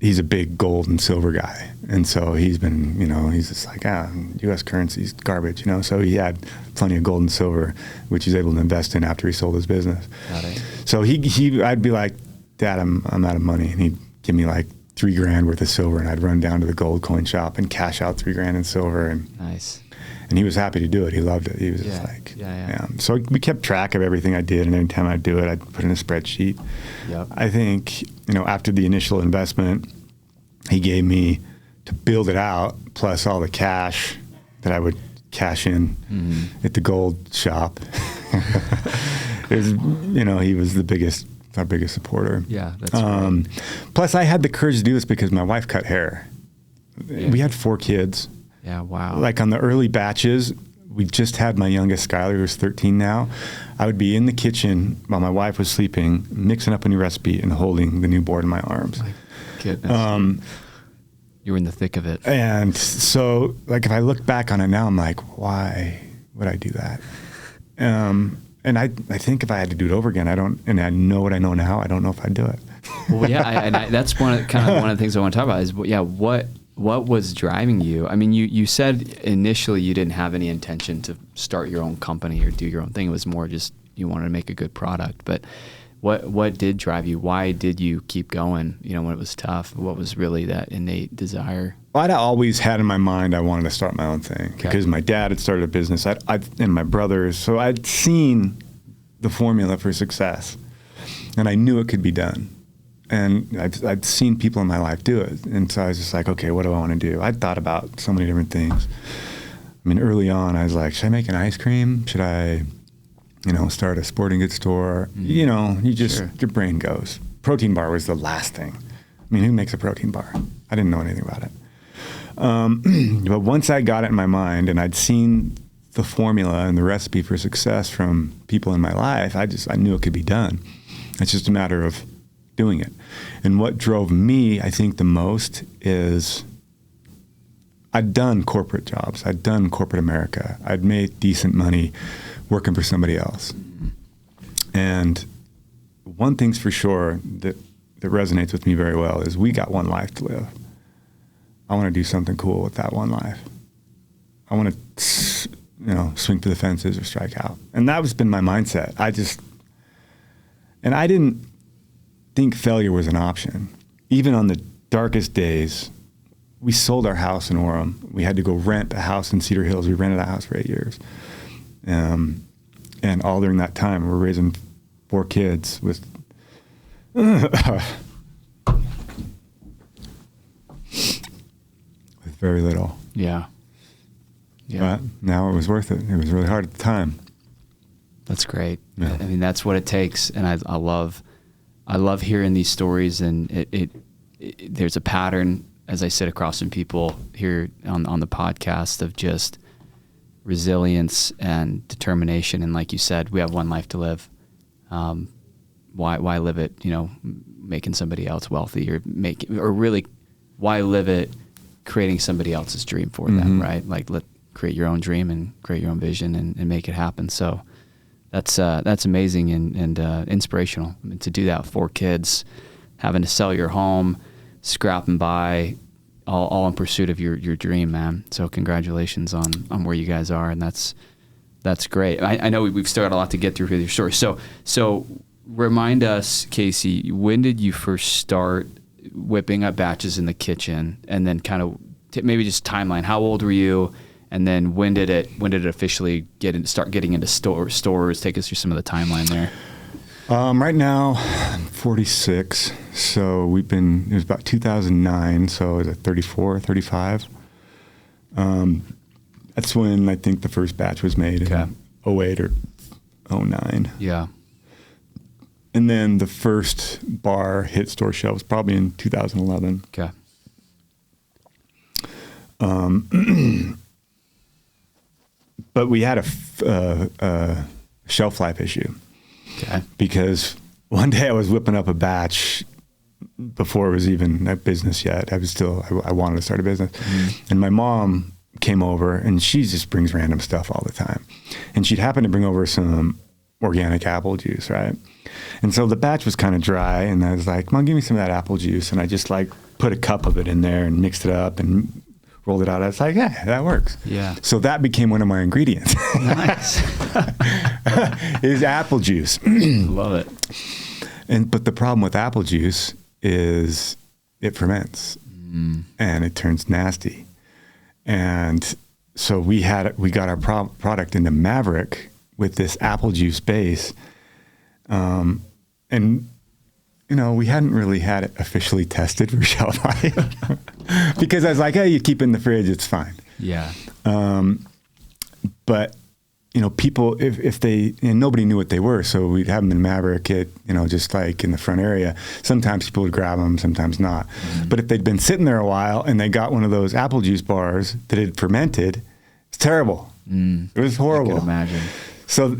He's a big gold and silver guy. And so he's been, he's just like, U.S. currency's garbage, So he had plenty of gold and silver, which he's able to invest in after he sold his business. Got it. So I'd be like, Dad, I'm out of money. And he'd give me like $3,000 worth of silver, and I'd run down to the gold coin shop and cash out $3,000 in silver. And nice. And he was happy to do it. He loved it. He was just like, yeah. So we kept track of everything I did, and every time I'd do it, I'd put in a spreadsheet. Yep. I think, after the initial investment, he gave me to build it out, plus all the cash that I would cash in at the gold shop. It was, he was our biggest supporter. Yeah, that's great. Plus, I had the courage to do this because my wife cut hair. Yeah. We had 4 kids. Yeah, wow. Like on the early batches, we just had my youngest, Skylar, who's 13 now. I would be in the kitchen while my wife was sleeping, mixing up a new recipe and holding the newborn in my arms. My goodness. You were in the thick of it. And so, like, if I look back on it now, I'm like, why would I do that? And I think if I had to do it over again, and I know what I know now, I don't know if I'd do it. Well, yeah, that's one of the things I want to talk about is, what was driving you? I mean, you said initially you didn't have any intention to start your own company or do your own thing. It was more just you wanted to make a good product. But what did drive you? Why did you keep going, when it was tough? What was really that innate desire? Well, I'd always had in my mind I wanted to start my own thing because my dad had started a business, and my brothers. So I'd seen the formula for success, and I knew it could be done. And I'd seen people in my life do it. And so I was just like, okay, what do I want to do? I'd thought about so many different things. I mean, early on, I was like, should I make an ice cream? Should I, start a sporting goods store? Your brain goes. Protein bar was the last thing. I mean, who makes a protein bar? I didn't know anything about it. But once I got it in my mind and I'd seen the formula and the recipe for success from people in my life, I knew it could be done. It's just a matter of doing it. And what drove me, I think, the most is I'd done corporate jobs. I'd done corporate America. I'd made decent money working for somebody else. And one thing's for sure that resonates with me very well is we got one life to live. I want to do something cool with that one life. I want to, swing for the fences or strike out. And that has been my mindset. I didn't think failure was an option. Even on the darkest days, we sold our house in Orem. We had to go rent a house in Cedar Hills. We rented a house for 8 years. And all during that time, we're raising 4 kids with very little. Yeah. But now it was worth it. It was really hard at the time. That's great. Yeah. I mean, that's what it takes. And I love hearing these stories, and it there's a pattern as I sit across from people here on the podcast of just resilience and determination. And like you said, we have one life to live. Why live it, making somebody else wealthy, or really why live it creating somebody else's dream for them, right? Like create your own dream and create your own vision and make it happen. So that's amazing and inspirational. I mean, to do that with 4 kids, having to sell your home, scrap and buy, all in pursuit of your dream, man. So congratulations on where you guys are, and that's great. I know we've still got a lot to get through with your story. So remind us, Casey, when did you first start whipping up batches in the kitchen, and then kind of maybe just timeline? How old were you, and then when did it officially start getting into stores? Take us through some of the timeline there. Right now, I'm 46. So it was about 2009. So is it 34, 35? That's when I think the first batch was made in 08 or 09. Yeah. And then the first bar hit store shelves probably in 2011. Okay. But we had a shelf life issue. Okay. Because one day I was whipping up a batch before it was even a business yet. I wanted to start a business. And my mom came over, and she just brings random stuff all the time. And she'd happen to bring over some organic apple juice, right? And so the batch was kind of dry, and I was like, Mom, give me some of that apple juice. And I just put a cup of it in there and mixed it up and rolled it out. I was like, yeah, that works. Yeah. So that became one of my ingredients. Nice. Is apple juice. Love it. But the problem with apple juice is it ferments and it turns nasty. And so we got our product into Maverik with this apple juice base. And we hadn't really had it officially tested for shelf life because I was like, hey, you keep it in the fridge, it's fine. Yeah. But people, if they, and nobody knew what they were, so we'd have them in Maverik, just like in the front area. Sometimes people would grab them, sometimes not. But if they'd been sitting there a while and they got one of those apple juice bars that had fermented, it's terrible. It was horrible. I can imagine. So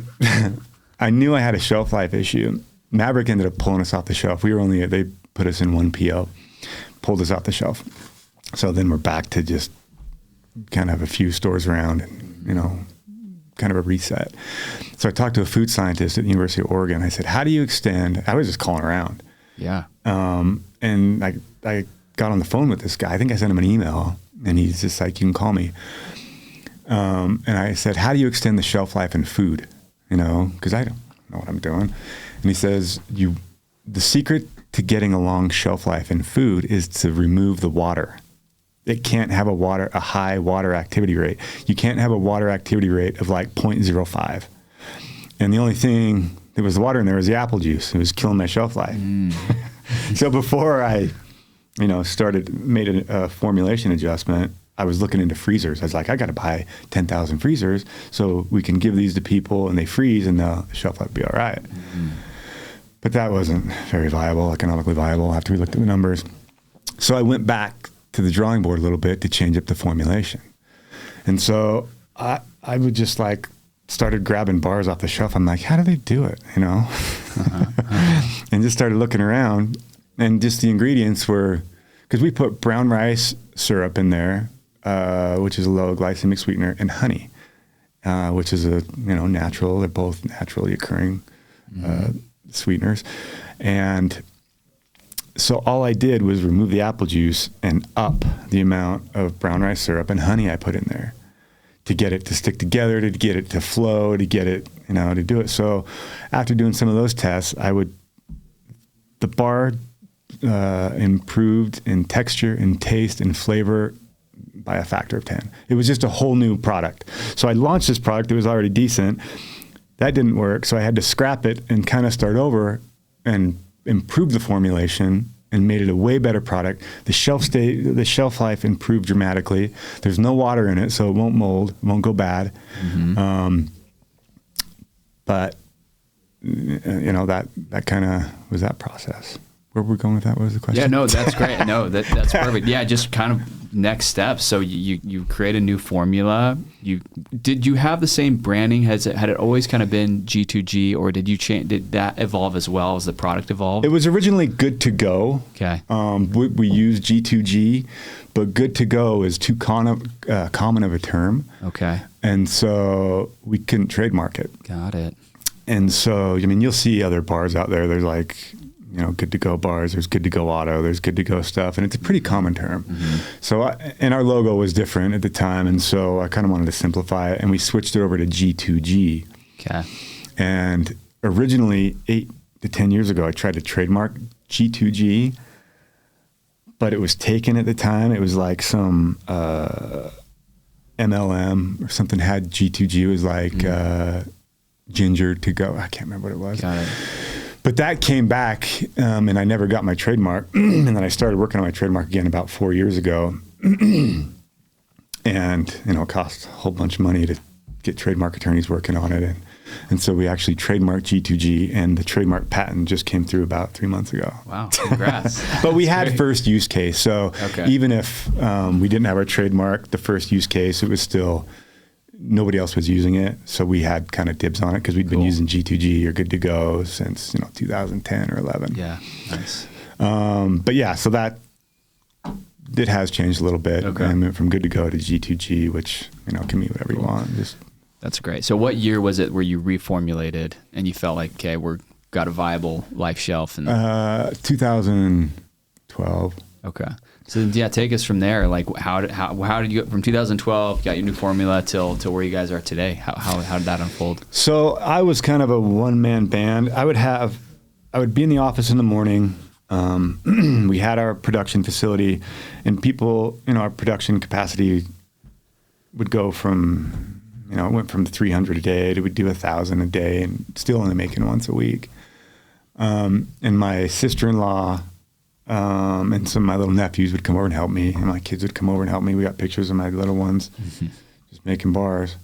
I knew I had a shelf life issue. Maverik ended up pulling us off the shelf. They put us in one PO, pulled us off the shelf. So then we're back to just kind of a few stores around and, kind of a reset. So I talked to a food scientist at the University of Oregon. I said, how do you extend? I was just calling around. Yeah. And I got on the phone with this guy. I think I sent him an email, and he's just like, you can call me. And I said, how do you extend the shelf life in food? Because I don't know what I'm doing. And he says, the secret to getting a long shelf life in food is to remove the water. It can't have a high water activity rate. You can't have a water activity rate of like 0.05. And the only thing that was water in there was the apple juice. It was killing my shelf life. So before I, made a formulation adjustment, I was looking into freezers. I was like, I got to buy 10,000 freezers so we can give these to people and they freeze and the shelf life will be all right. But that wasn't very viable, economically viable after we looked at the numbers. So I went back to the drawing board a little bit to change up the formulation. And so I would just started grabbing bars off the shelf. I'm like, how do they do it? And just started looking around, and just the ingredients were, because we put brown rice syrup in there, which is a low glycemic sweetener, and honey, which is natural. They're both naturally occurring sweeteners. And so all I did was remove the apple juice and up the amount of brown rice syrup and honey I put in there to get it to stick together, to get it to flow, to get it, to do it. So after doing some of those tests, the bar improved in texture and taste and flavor by a factor of 10. It was just a whole new product. So I launched this product. It was already decent. That didn't work. So I had to scrap it and kind of start over and improve the formulation and made it a way better product. The shelf life improved dramatically. There's no water in it, so it won't mold, it won't go bad. But that kind of was that process. where we're going with that? What was the question? Yeah, no, that's great. No, that's perfect. Yeah, just kind of next steps. So you create a new formula. Did you have the same branding? Had it always kind of been G2G, or did you change? Did that evolve as well as the product evolved? It was originally Good to Go. Okay. We used G2G, but Good to Go is too common of a term. Okay. And so we couldn't trademark it. Got it. And so, I mean, you'll see other bars out there. There's like, Good to Go bars. There's Good to Go Auto. There's Good to Go stuff. And it's a pretty common term. Mm-hmm. So, and our logo was different at the time. And so I kind of wanted to simplify it. And we switched it over to G2G. Okay. And originally, 8 to 10 years ago, I tried to trademark G2G, but it was taken at the time. It was like some MLM or something had G2G. It was like Ginger to Go. I can't remember what it was. Got it. But that came back, and I never got my trademark. And then I started working on my trademark again about 4 years ago. And, it cost a whole bunch of money to get trademark attorneys working on it. And so we actually trademarked G2G, and the trademark patent just came through about 3 months ago. Wow, congrats. But we had first use case. So even if we didn't have our trademark, the first use case, it was still... Nobody else was using it, so we had kind of dibs on it because we'd been using G2G or Good to Go since 2010 or 11. Yeah, nice. But yeah, so that it has changed a little bit. Okay. I went from Good to Go to G2G, which can be whatever you want. That's great. So what year was it where you reformulated and you felt like, okay, we're got a viable life shelf? And 2012. Okay. So yeah, take us from there. Like how did you go from 2012, got your new formula till where you guys are today? How did that unfold? So I was kind of a one-man band. I would be in the office in the morning. We had our production facility, and people, our production capacity would go from, it went from 300 a day to we'd do 1,000 a day, and still only making once a week. And my sister-in-law and some of my little nephews would come over and help me, and my kids would come over and help me. We got pictures of my little ones just making bars.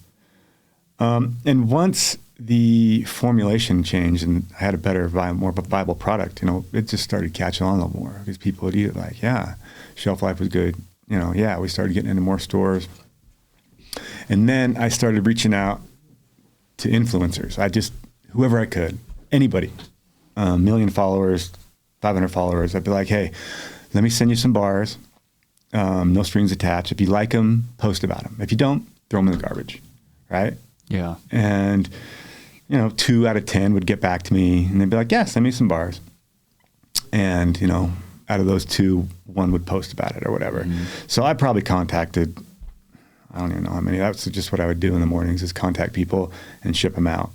And once the formulation changed and I had a better, more viable product, it just started catching on a little more because people would eat it like, yeah, shelf life was good. We started getting into more stores. And then I started reaching out to influencers. Whoever I could, anybody, 1 million followers, 500 followers, I'd be like, hey, let me send you some bars, no strings attached. If you like them, post about them. If you don't, throw them in the garbage, right? Yeah. And, 2 out of 10 would get back to me, and they'd be like, yeah, send me some bars. And, out of those 2, 1 would post about it or whatever. Mm-hmm. So I probably contacted, I don't even know how many. That's just what I would do in the mornings is contact people and ship them out.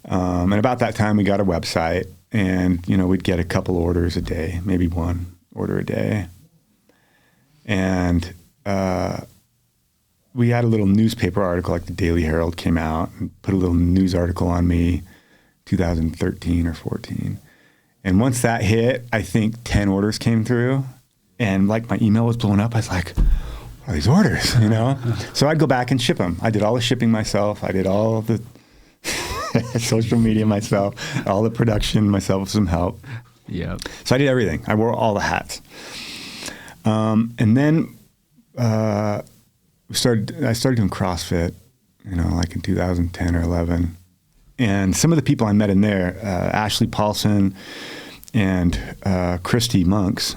And about that time, we got a website. And, we'd get a couple orders a day, maybe 1 order a day. And we had a little newspaper article, like the Daily Herald came out and put a little news article on me, 2013 or 14. And once that hit, I think 10 orders came through. And like my email was blowing up. I was like, what are these orders, So I'd go back and ship them. I did all the shipping myself. I did all the social media myself, all the production myself with some help. Yeah. So I did everything. I wore all the hats. And then I started doing CrossFit, like in 2010 or 11. And some of the people I met in there, Ashley Paulson and Christy Monks,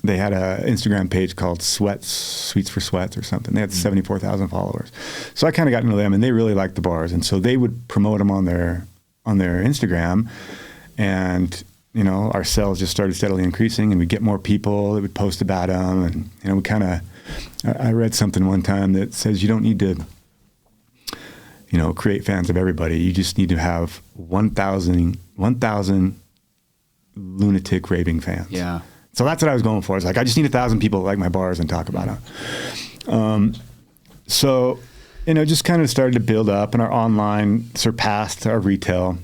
they had an Instagram page called Sweets for Sweats or something. They had 74,000 followers. So I kind of got into them, and they really liked the bars. And so they would promote them on their Instagram. And, our sales just started steadily increasing, and we'd get more people that would post about them. And, we I read something one time that says you don't need to, create fans of everybody. You just need to have 1,000 lunatic raving fans. Yeah. So that's what I was going for. It's like, I just need 1,000 people that like my bars and talk about them. So, just kind of started to build up, and our online surpassed our retail.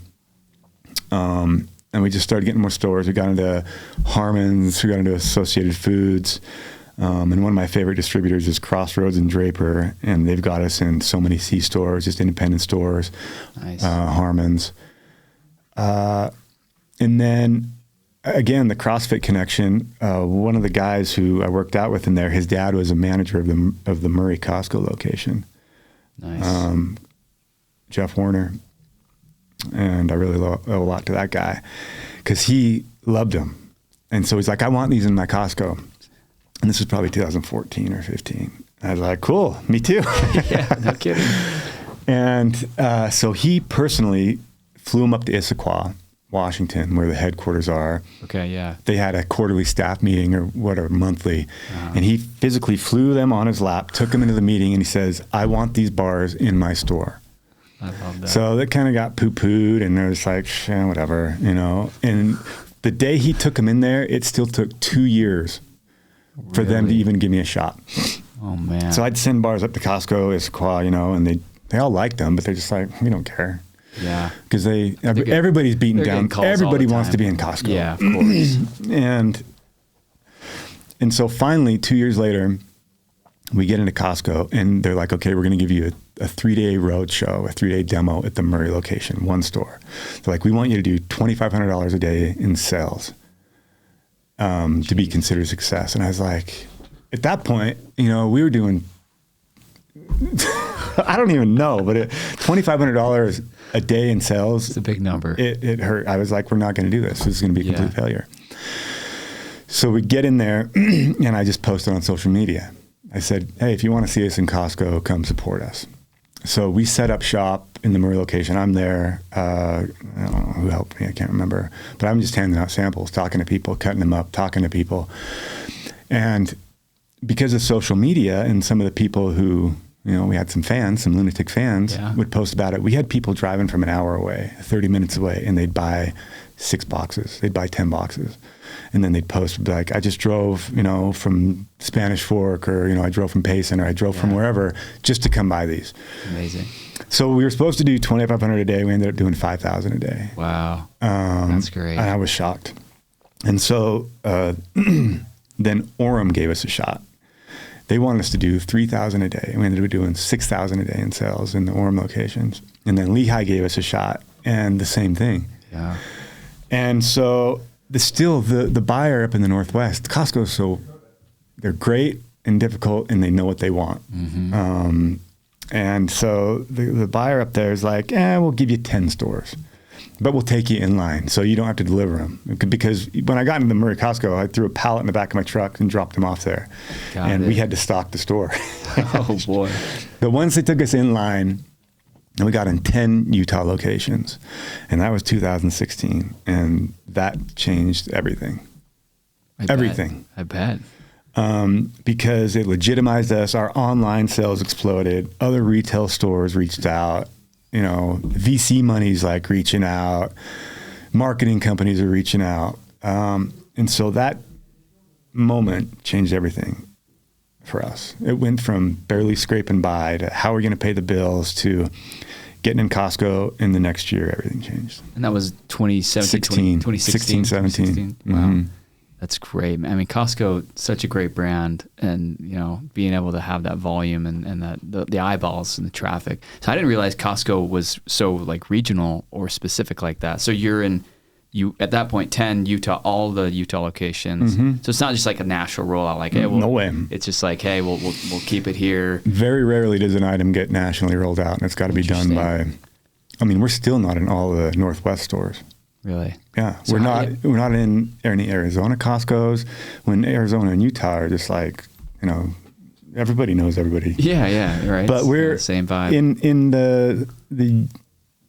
And we just started getting more stores. We got into Harmon's, we got into Associated Foods. And one of my favorite distributors is Crossroads and Draper, and they've got us in so many C stores, just independent stores, nice. Harmon's. And then again, the CrossFit connection. One of the guys who I worked out with in there, his dad was a manager of the Murray Costco location. Nice. Jeff Warner. And I really owe a lot to that guy because he loved them. And so he's like, I want these in my Costco. And this was probably 2014 or 15. I was like, cool, me too. Yeah, no kidding. And so he personally flew them up to Issaquah, Washington, where the headquarters are. Okay, yeah. They had a quarterly staff meeting or whatever, monthly. And he physically flew them on his lap, took them into the meeting, and he says, I want these bars in my store. I love that. So that kind of got poo-pooed, and they're just like, whatever, you know. And the day he took them in there, it still took 2 years for them to even give me a shot. Oh, man. So I'd send bars up to Costco, Issaquah, you know, and they all liked them, but they're just like, we don't care. Yeah. Because everybody's beaten down. Everybody wants to be in Costco. Yeah, of course. And so finally, 2 years later, we get into Costco, and they're like, okay, we're going to give you a 3-day road show, a 3-day demo at the Murray location, one store. They're like, we want you to do $2,500 a day in sales to be considered a success. And I was like, at that point, you know, we were doing, I don't even know, but $2,500 a day in sales. It's a big number. It hurt. I was like, we're not going to do this. This is going to be a complete failure. So we get in there, and I just posted on social media. I said, hey, if you want to see us in Costco, come support us. So we set up shop in the Murray location. I'm there. I don't know who helped me. I can't remember. But I'm just handing out samples, talking to people, cutting them up, talking to people. And because of social media and some of the people who, you know, we had some fans, some lunatic fans would post about it. We had people driving from an hour away, 30 minutes away, and they'd buy 6 boxes. They'd buy 10 boxes. And then they'd post like, I just drove, you know, from Spanish Fork, or, you know, I drove from Payson, or I drove from wherever just to come buy these. Amazing. So we were supposed to do 2,500 a day. We ended up doing 5,000 a day. Wow. That's great. And I was shocked. And so then Orem gave us a shot. They wanted us to do 3,000 a day. We ended up doing 6,000 a day in sales in the Orem locations. And then Lehigh gave us a shot, and the same thing. Yeah. And so the buyer up in the Northwest, Costco, so they're great and difficult, and they know what they want. Mm-hmm. And so the buyer up there is like, we'll give you 10 stores, but we'll take you in line, so you don't have to deliver them. Because when I got into the Murray Costco, I threw a pallet in the back of my truck and dropped them off there. We had to stock the store. Oh, boy. But once they took us in line, and we got in 10 Utah locations, and that was 2016, and that changed everything. Everything. I bet. Because it legitimized us. Our online sales exploded. Other retail stores reached out. You know, VC money's like reaching out. Marketing companies are reaching out. And so that moment changed everything for us. It went from barely scraping by to how are we going to pay the bills to getting in Costco, and the next year everything changed. And that was 2017, 2016, 17. Wow. Mm-hmm. That's great. I mean, Costco, such a great brand, and, you know, being able to have that volume and that the eyeballs and the traffic. So I didn't realize Costco was so like regional or specific like that. So you at that point 10 Utah, all the Utah locations. Mm-hmm. So it's not just like a national rollout. Like, hey, no way. It's just like, hey, we'll keep it here. Very rarely does an item get nationally rolled out, and it's got to be done by. I mean, we're still not in all the Northwest stores. Really? Yeah, so we're not in any Arizona Costco's. When Arizona and Utah are just like, you know, everybody knows everybody. Yeah, right. But we're the same vibe in the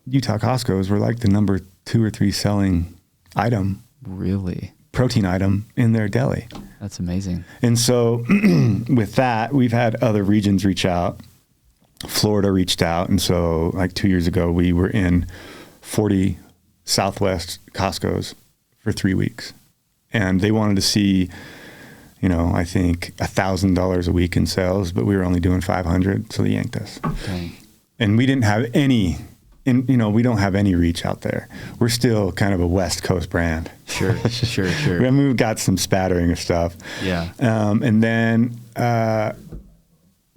Utah Costco's. We're like the number 2 or 3 selling item. Really? Protein item in their deli. That's amazing. And so with that, we've had other regions reach out. Florida reached out, and so like 2 years ago, we were in 40 Southwest Costco's for 3 weeks, and they wanted to see, you know, I think $1,000 a week in sales, but we were only doing 500, so they yanked us. Okay. And we didn't have any, you know, we don't have any reach out there. We're still kind of a West Coast brand. Sure. I mean, we've got some spattering of stuff. Yeah. And then Costco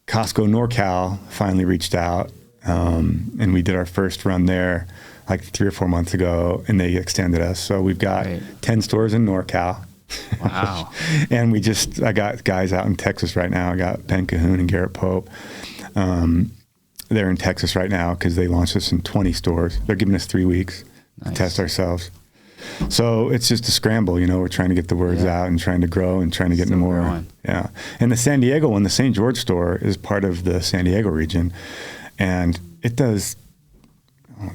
NorCal finally reached out, and we did our first run there like 3 or 4 months ago, and they extended us. So we've got 10 stores in NorCal. Wow. And I got guys out in Texas right now. I got Ben Cahoon and Garrett Pope. They're in Texas right now because they launched us in 20 stores. They're giving us 3 weeks to test ourselves. So it's just a scramble, we're trying to get the words out and trying to grow and trying to get into more. Growing. Yeah. And the San Diego one, the St. George store is part of the San Diego region, and it does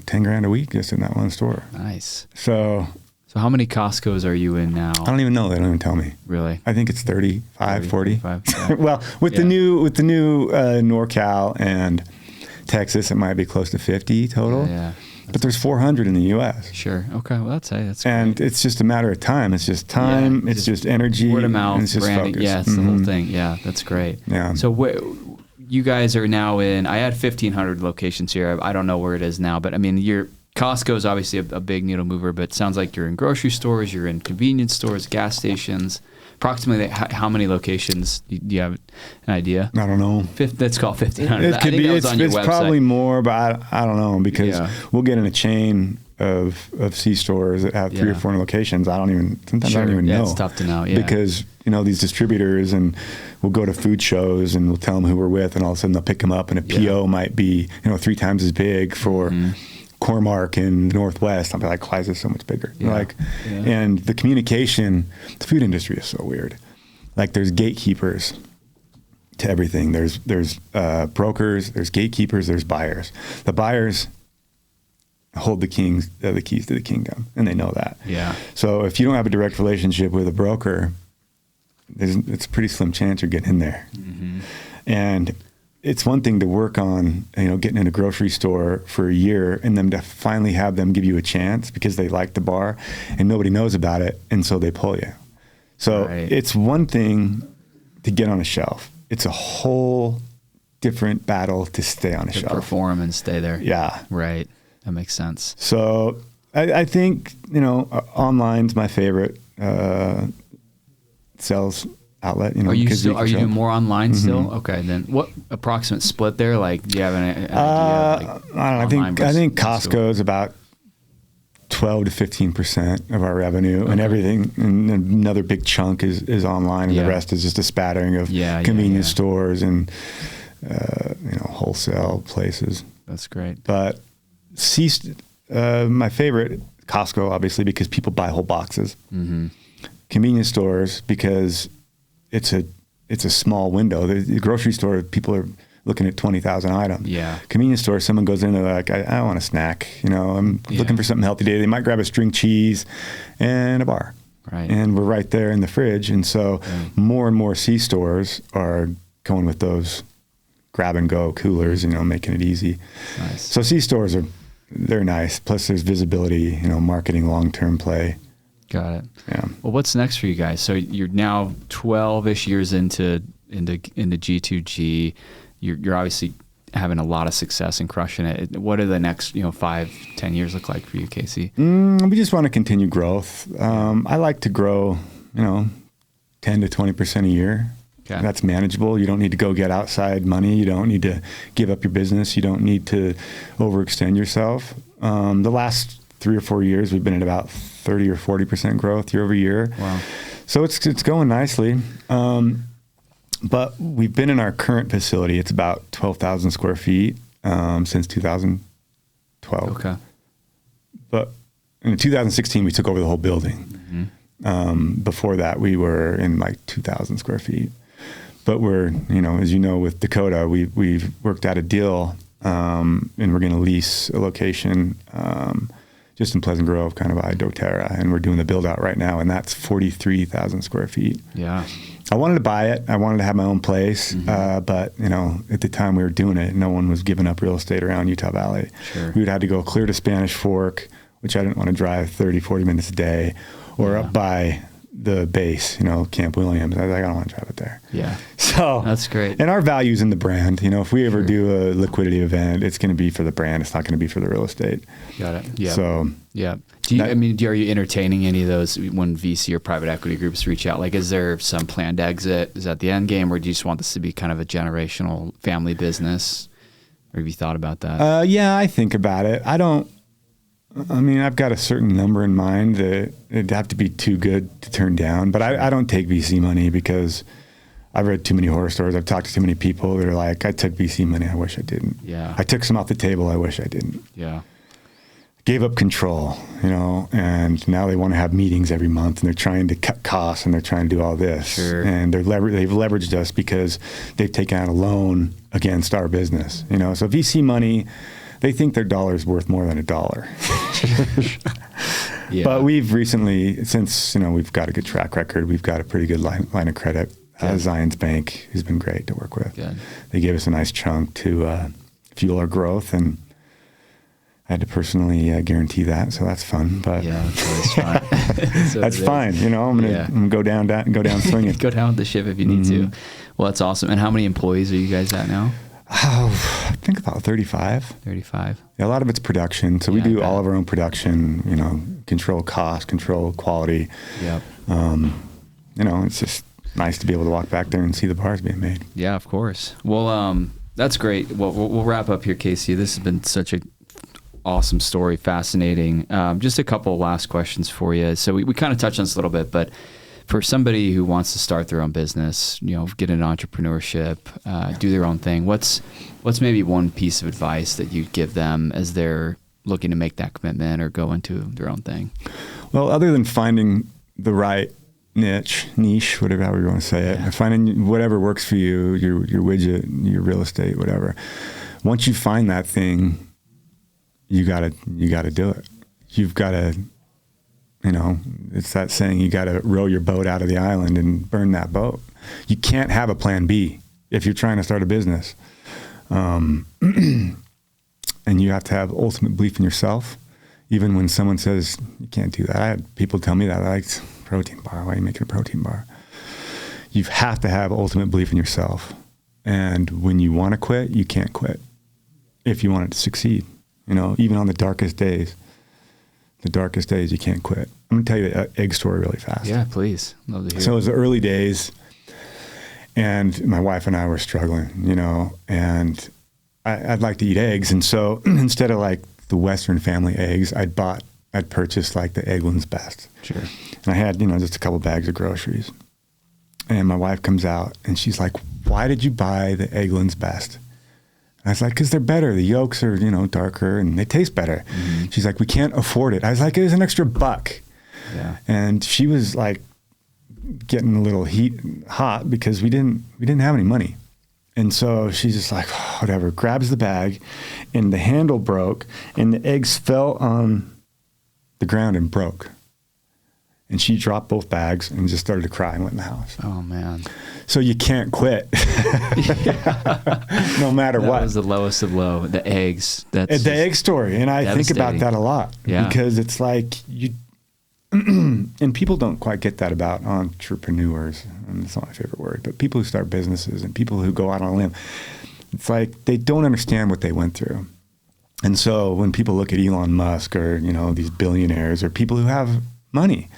10 grand a week just in that one store. Nice. So how many Costco's are you in now? I don't even know. They don't even tell me. Really? I think it's 35, 40. 35, yeah. Well, with the new NorCal and Texas, it might be close to 50 total. Yeah. But there's 400 in the U.S. Sure. Okay. Well, that's great. And it's just a matter of time. It's just time. Yeah, it's just energy. Word of mouth, it's just branding. focus. Yeah, it's the whole thing. Yeah, that's great. Yeah. So you guys are now in, I had 1,500 locations here. I don't know where it is now, but I mean, Costco is obviously a big needle mover, but it sounds like you're in grocery stores, you're in convenience stores, gas stations. Approximately how many locations? Do you have an idea? I don't know. Let's call 1,500. It could be. It's probably more, but I don't know, because we'll get in a chain of C stores that have 3 or 4 locations. Sometimes I don't even know. It's tough to know. Yeah. Because these distributors, and we'll go to food shows and we'll tell them who we're with, and all of a sudden they'll pick them up, and a PO might be 3 times as big for Cormark in the Northwest. I'll be like, why is this so much bigger? And the communication, the food industry is so weird. Like, there's gatekeepers to everything. There's brokers, there's gatekeepers, there's buyers. The buyers hold the keys to the kingdom, and they know that. Yeah. So if you don't have a direct relationship with a broker, it's a pretty slim chance you're getting in there. Mm-hmm. And it's one thing to work on, getting in a grocery store for a year, and then to finally have them give you a chance because they like the bar and nobody knows about it, and so they pull you. So it's one thing to get on a shelf. It's a whole different battle to stay on a shelf. Perform and stay there. Yeah. Right. That makes sense. So I think, online's my favorite sales outlet. Are you doing more online still? Okay, then what approximate split there? Like, do you have an idea? I don't know. I think Costco is about 12 to 15% of our revenue, and everything. And another big chunk is online, and the rest is just a spattering of convenience stores and wholesale places. That's great. But my favorite, Costco, obviously, because people buy whole boxes. Mm-hmm. Convenience stores, because it's a small window. The grocery store, people are looking at 20,000 items. Yeah. Convenience store, someone goes in, they're like, I want a snack. I'm looking for something healthy today. They might grab a string cheese and a bar. Right. And we're right there in the fridge. And so more and more C stores are going with those grab and go coolers, making it easy. Nice. So C stores they're nice. Plus there's visibility, marketing, long-term play. Got it. Yeah. Well, what's next for you guys? So you're now 12-ish years into G2G. You're obviously having a lot of success and crushing it. What do the next 5-10 years look like for you, Casey? We just want to continue growth. I like to grow 10 to 20% a year. Okay. That's manageable. You don't need to go get outside money. You don't need to give up your business. You don't need to overextend yourself. The last 3 or 4 years, we've been at about 30 or 40% growth year over year. Wow. So it's going nicely. But we've been in our current facility. It's about 12,000 square feet since 2012. Okay. But in 2016, we took over the whole building. Mm-hmm. Before that, we were in like 2,000 square feet. But we're, as you know, with Dakota, we've worked out a deal, and we're going to lease a location just in Pleasant Grove, kind of by doTERRA, and we're doing the build out right now, and that's 43,000 square feet. Yeah. I wanted to buy it. I wanted to have my own place, but at the time we were doing it, no one was giving up real estate around Utah Valley. Sure. We would have to go clear to Spanish Fork, which I didn't want to drive 30, 40 minutes a day, or up by the base, Camp Williams. I was like, I don't want to drive it there. Yeah. So that's great. And our value's in the brand. If we ever do a liquidity event, it's going to be for the brand. It's not going to be for the real estate. Got it. Yeah. So yeah. Are you entertaining any of those when VC or private equity groups reach out? Like, is there some planned exit? Is that the end game, or do you just want this to be kind of a generational family business? Or have you thought about that? Yeah, I think about it. I don't I mean, I've got a certain number in mind that it'd have to be too good to turn down. But I don't take VC money because I've read too many horror stories. I've talked to too many people that are like, I took VC money. I wish I didn't. Yeah. I took some off the table. I wish I didn't. Yeah. Gave up control, and now they want to have meetings every month, and they're trying to cut costs, and they're trying to do all this. Sure. And they've leveraged us because they've taken out a loan against our business. So VC money, they think their dollar's worth more than a dollar. Yeah. But we've recently, since we've got a good track record, we've got a pretty good line of credit. Zions Bank has been great to work with. Good. They gave us a nice chunk to fuel our growth, and I had to personally guarantee that, so that's fun. But yeah, that's always fun. So that's fine. I'm gonna go down swinging. Go down with the ship if you need to. Well, that's awesome. And how many employees are you guys at now? I think about 35. 35. Yeah, a lot of it's production. So we do all of our own production. Control cost, control quality. Yep. It's just nice to be able to walk back there and see the bars being made. Yeah, of course. Well, that's great. Well, we'll wrap up here, Casey. This has been such a awesome story, fascinating. Just a couple of last questions for you. So we kind of touched on this a little bit, but for somebody who wants to start their own business, get into entrepreneurship, do their own thing, what's maybe one piece of advice that you'd give them as they're looking to make that commitment or go into their own thing? Well, other than finding the right niche, however you want to say it, finding whatever works for you, your widget, your real estate, whatever. Once you find that thing, you gotta do it. You've gotta, it's that saying, you gotta row your boat out of the island and burn that boat. You can't have a plan B if you're trying to start a business. And you have to have ultimate belief in yourself. Even when someone says, you can't do that. I had people tell me that, like, protein bar, why are you making a protein bar? You have to have ultimate belief in yourself. And when you want to quit, you can't quit if you want it to succeed. Even on the darkest days, you can't quit. I'm going to tell you the egg story really fast. Yeah, please. Love to hear. So it was the early days, and my wife and I were struggling, and I'd like to eat eggs. And so instead of like the Western family eggs, I'd purchased like the Eggland's Best. Sure. And I had, just a couple bags of groceries. And my wife comes out and she's like, why did you buy the Eggland's Best? I was like, because they're better. The yolks are, darker and they taste better. Mm-hmm. She's like, we can't afford it. I was like, it was an extra $1. Yeah. And she was like getting a little hot because we didn't have any money. And so she's just like, oh, whatever, grabs the bag, and the handle broke and the eggs fell on the ground and broke. And she dropped both bags and just started to cry and went in the house. Oh, man. So you can't quit. No matter what. That was the lowest of low, the eggs. That's the egg story. And I think about that a lot. Yeah. Because it's like and people don't quite get that about entrepreneurs. And it's not my favorite word, but people who start businesses and people who go out on a limb. It's like they don't understand what they went through. And so when people look at Elon Musk or, these billionaires or people who have money,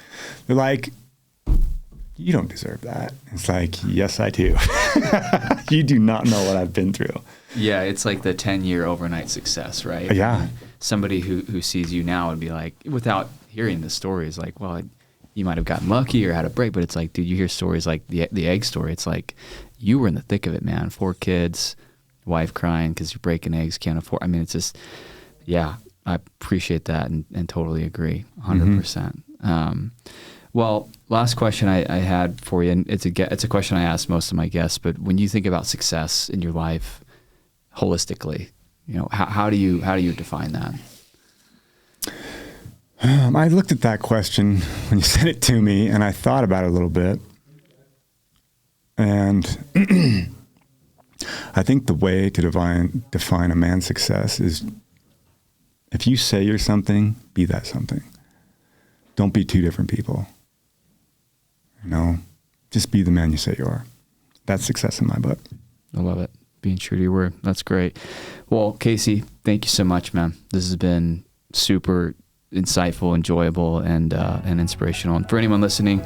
they're like, you don't deserve that. It's like, yes, I do. You do not know what I've been through. Yeah, it's like the 10-year overnight success, right? Yeah. I mean, somebody who sees you now would be like, without hearing the stories, like, well, you might have gotten lucky or had a break, but it's like, dude, you hear stories like the egg story. It's like, you were in the thick of it, man. 4 kids, wife crying because you're breaking eggs, can't afford. I mean, it's just, yeah, I appreciate that and totally agree, 100%. Mm-hmm. Well, last question I had for you, and it's a question I ask most of my guests, but when you think about success in your life holistically, how do you define that? I looked at that question when you sent it to me, and I thought about it a little bit. And I think the way to define a man's success is if you say you're something, be that something. Don't be 2 different people. Just be the man you say you are. That's success in my book. I love it. Being true to your word. That's great. Well, Casey, thank you so much, man. This has been super insightful, enjoyable, and inspirational. And for anyone listening,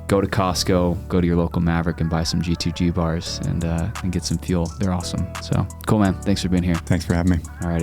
go to Costco, go to your local Maverik and buy some G2G bars and get some fuel. They're awesome. So cool, man. Thanks for being here. Thanks for having me. All right.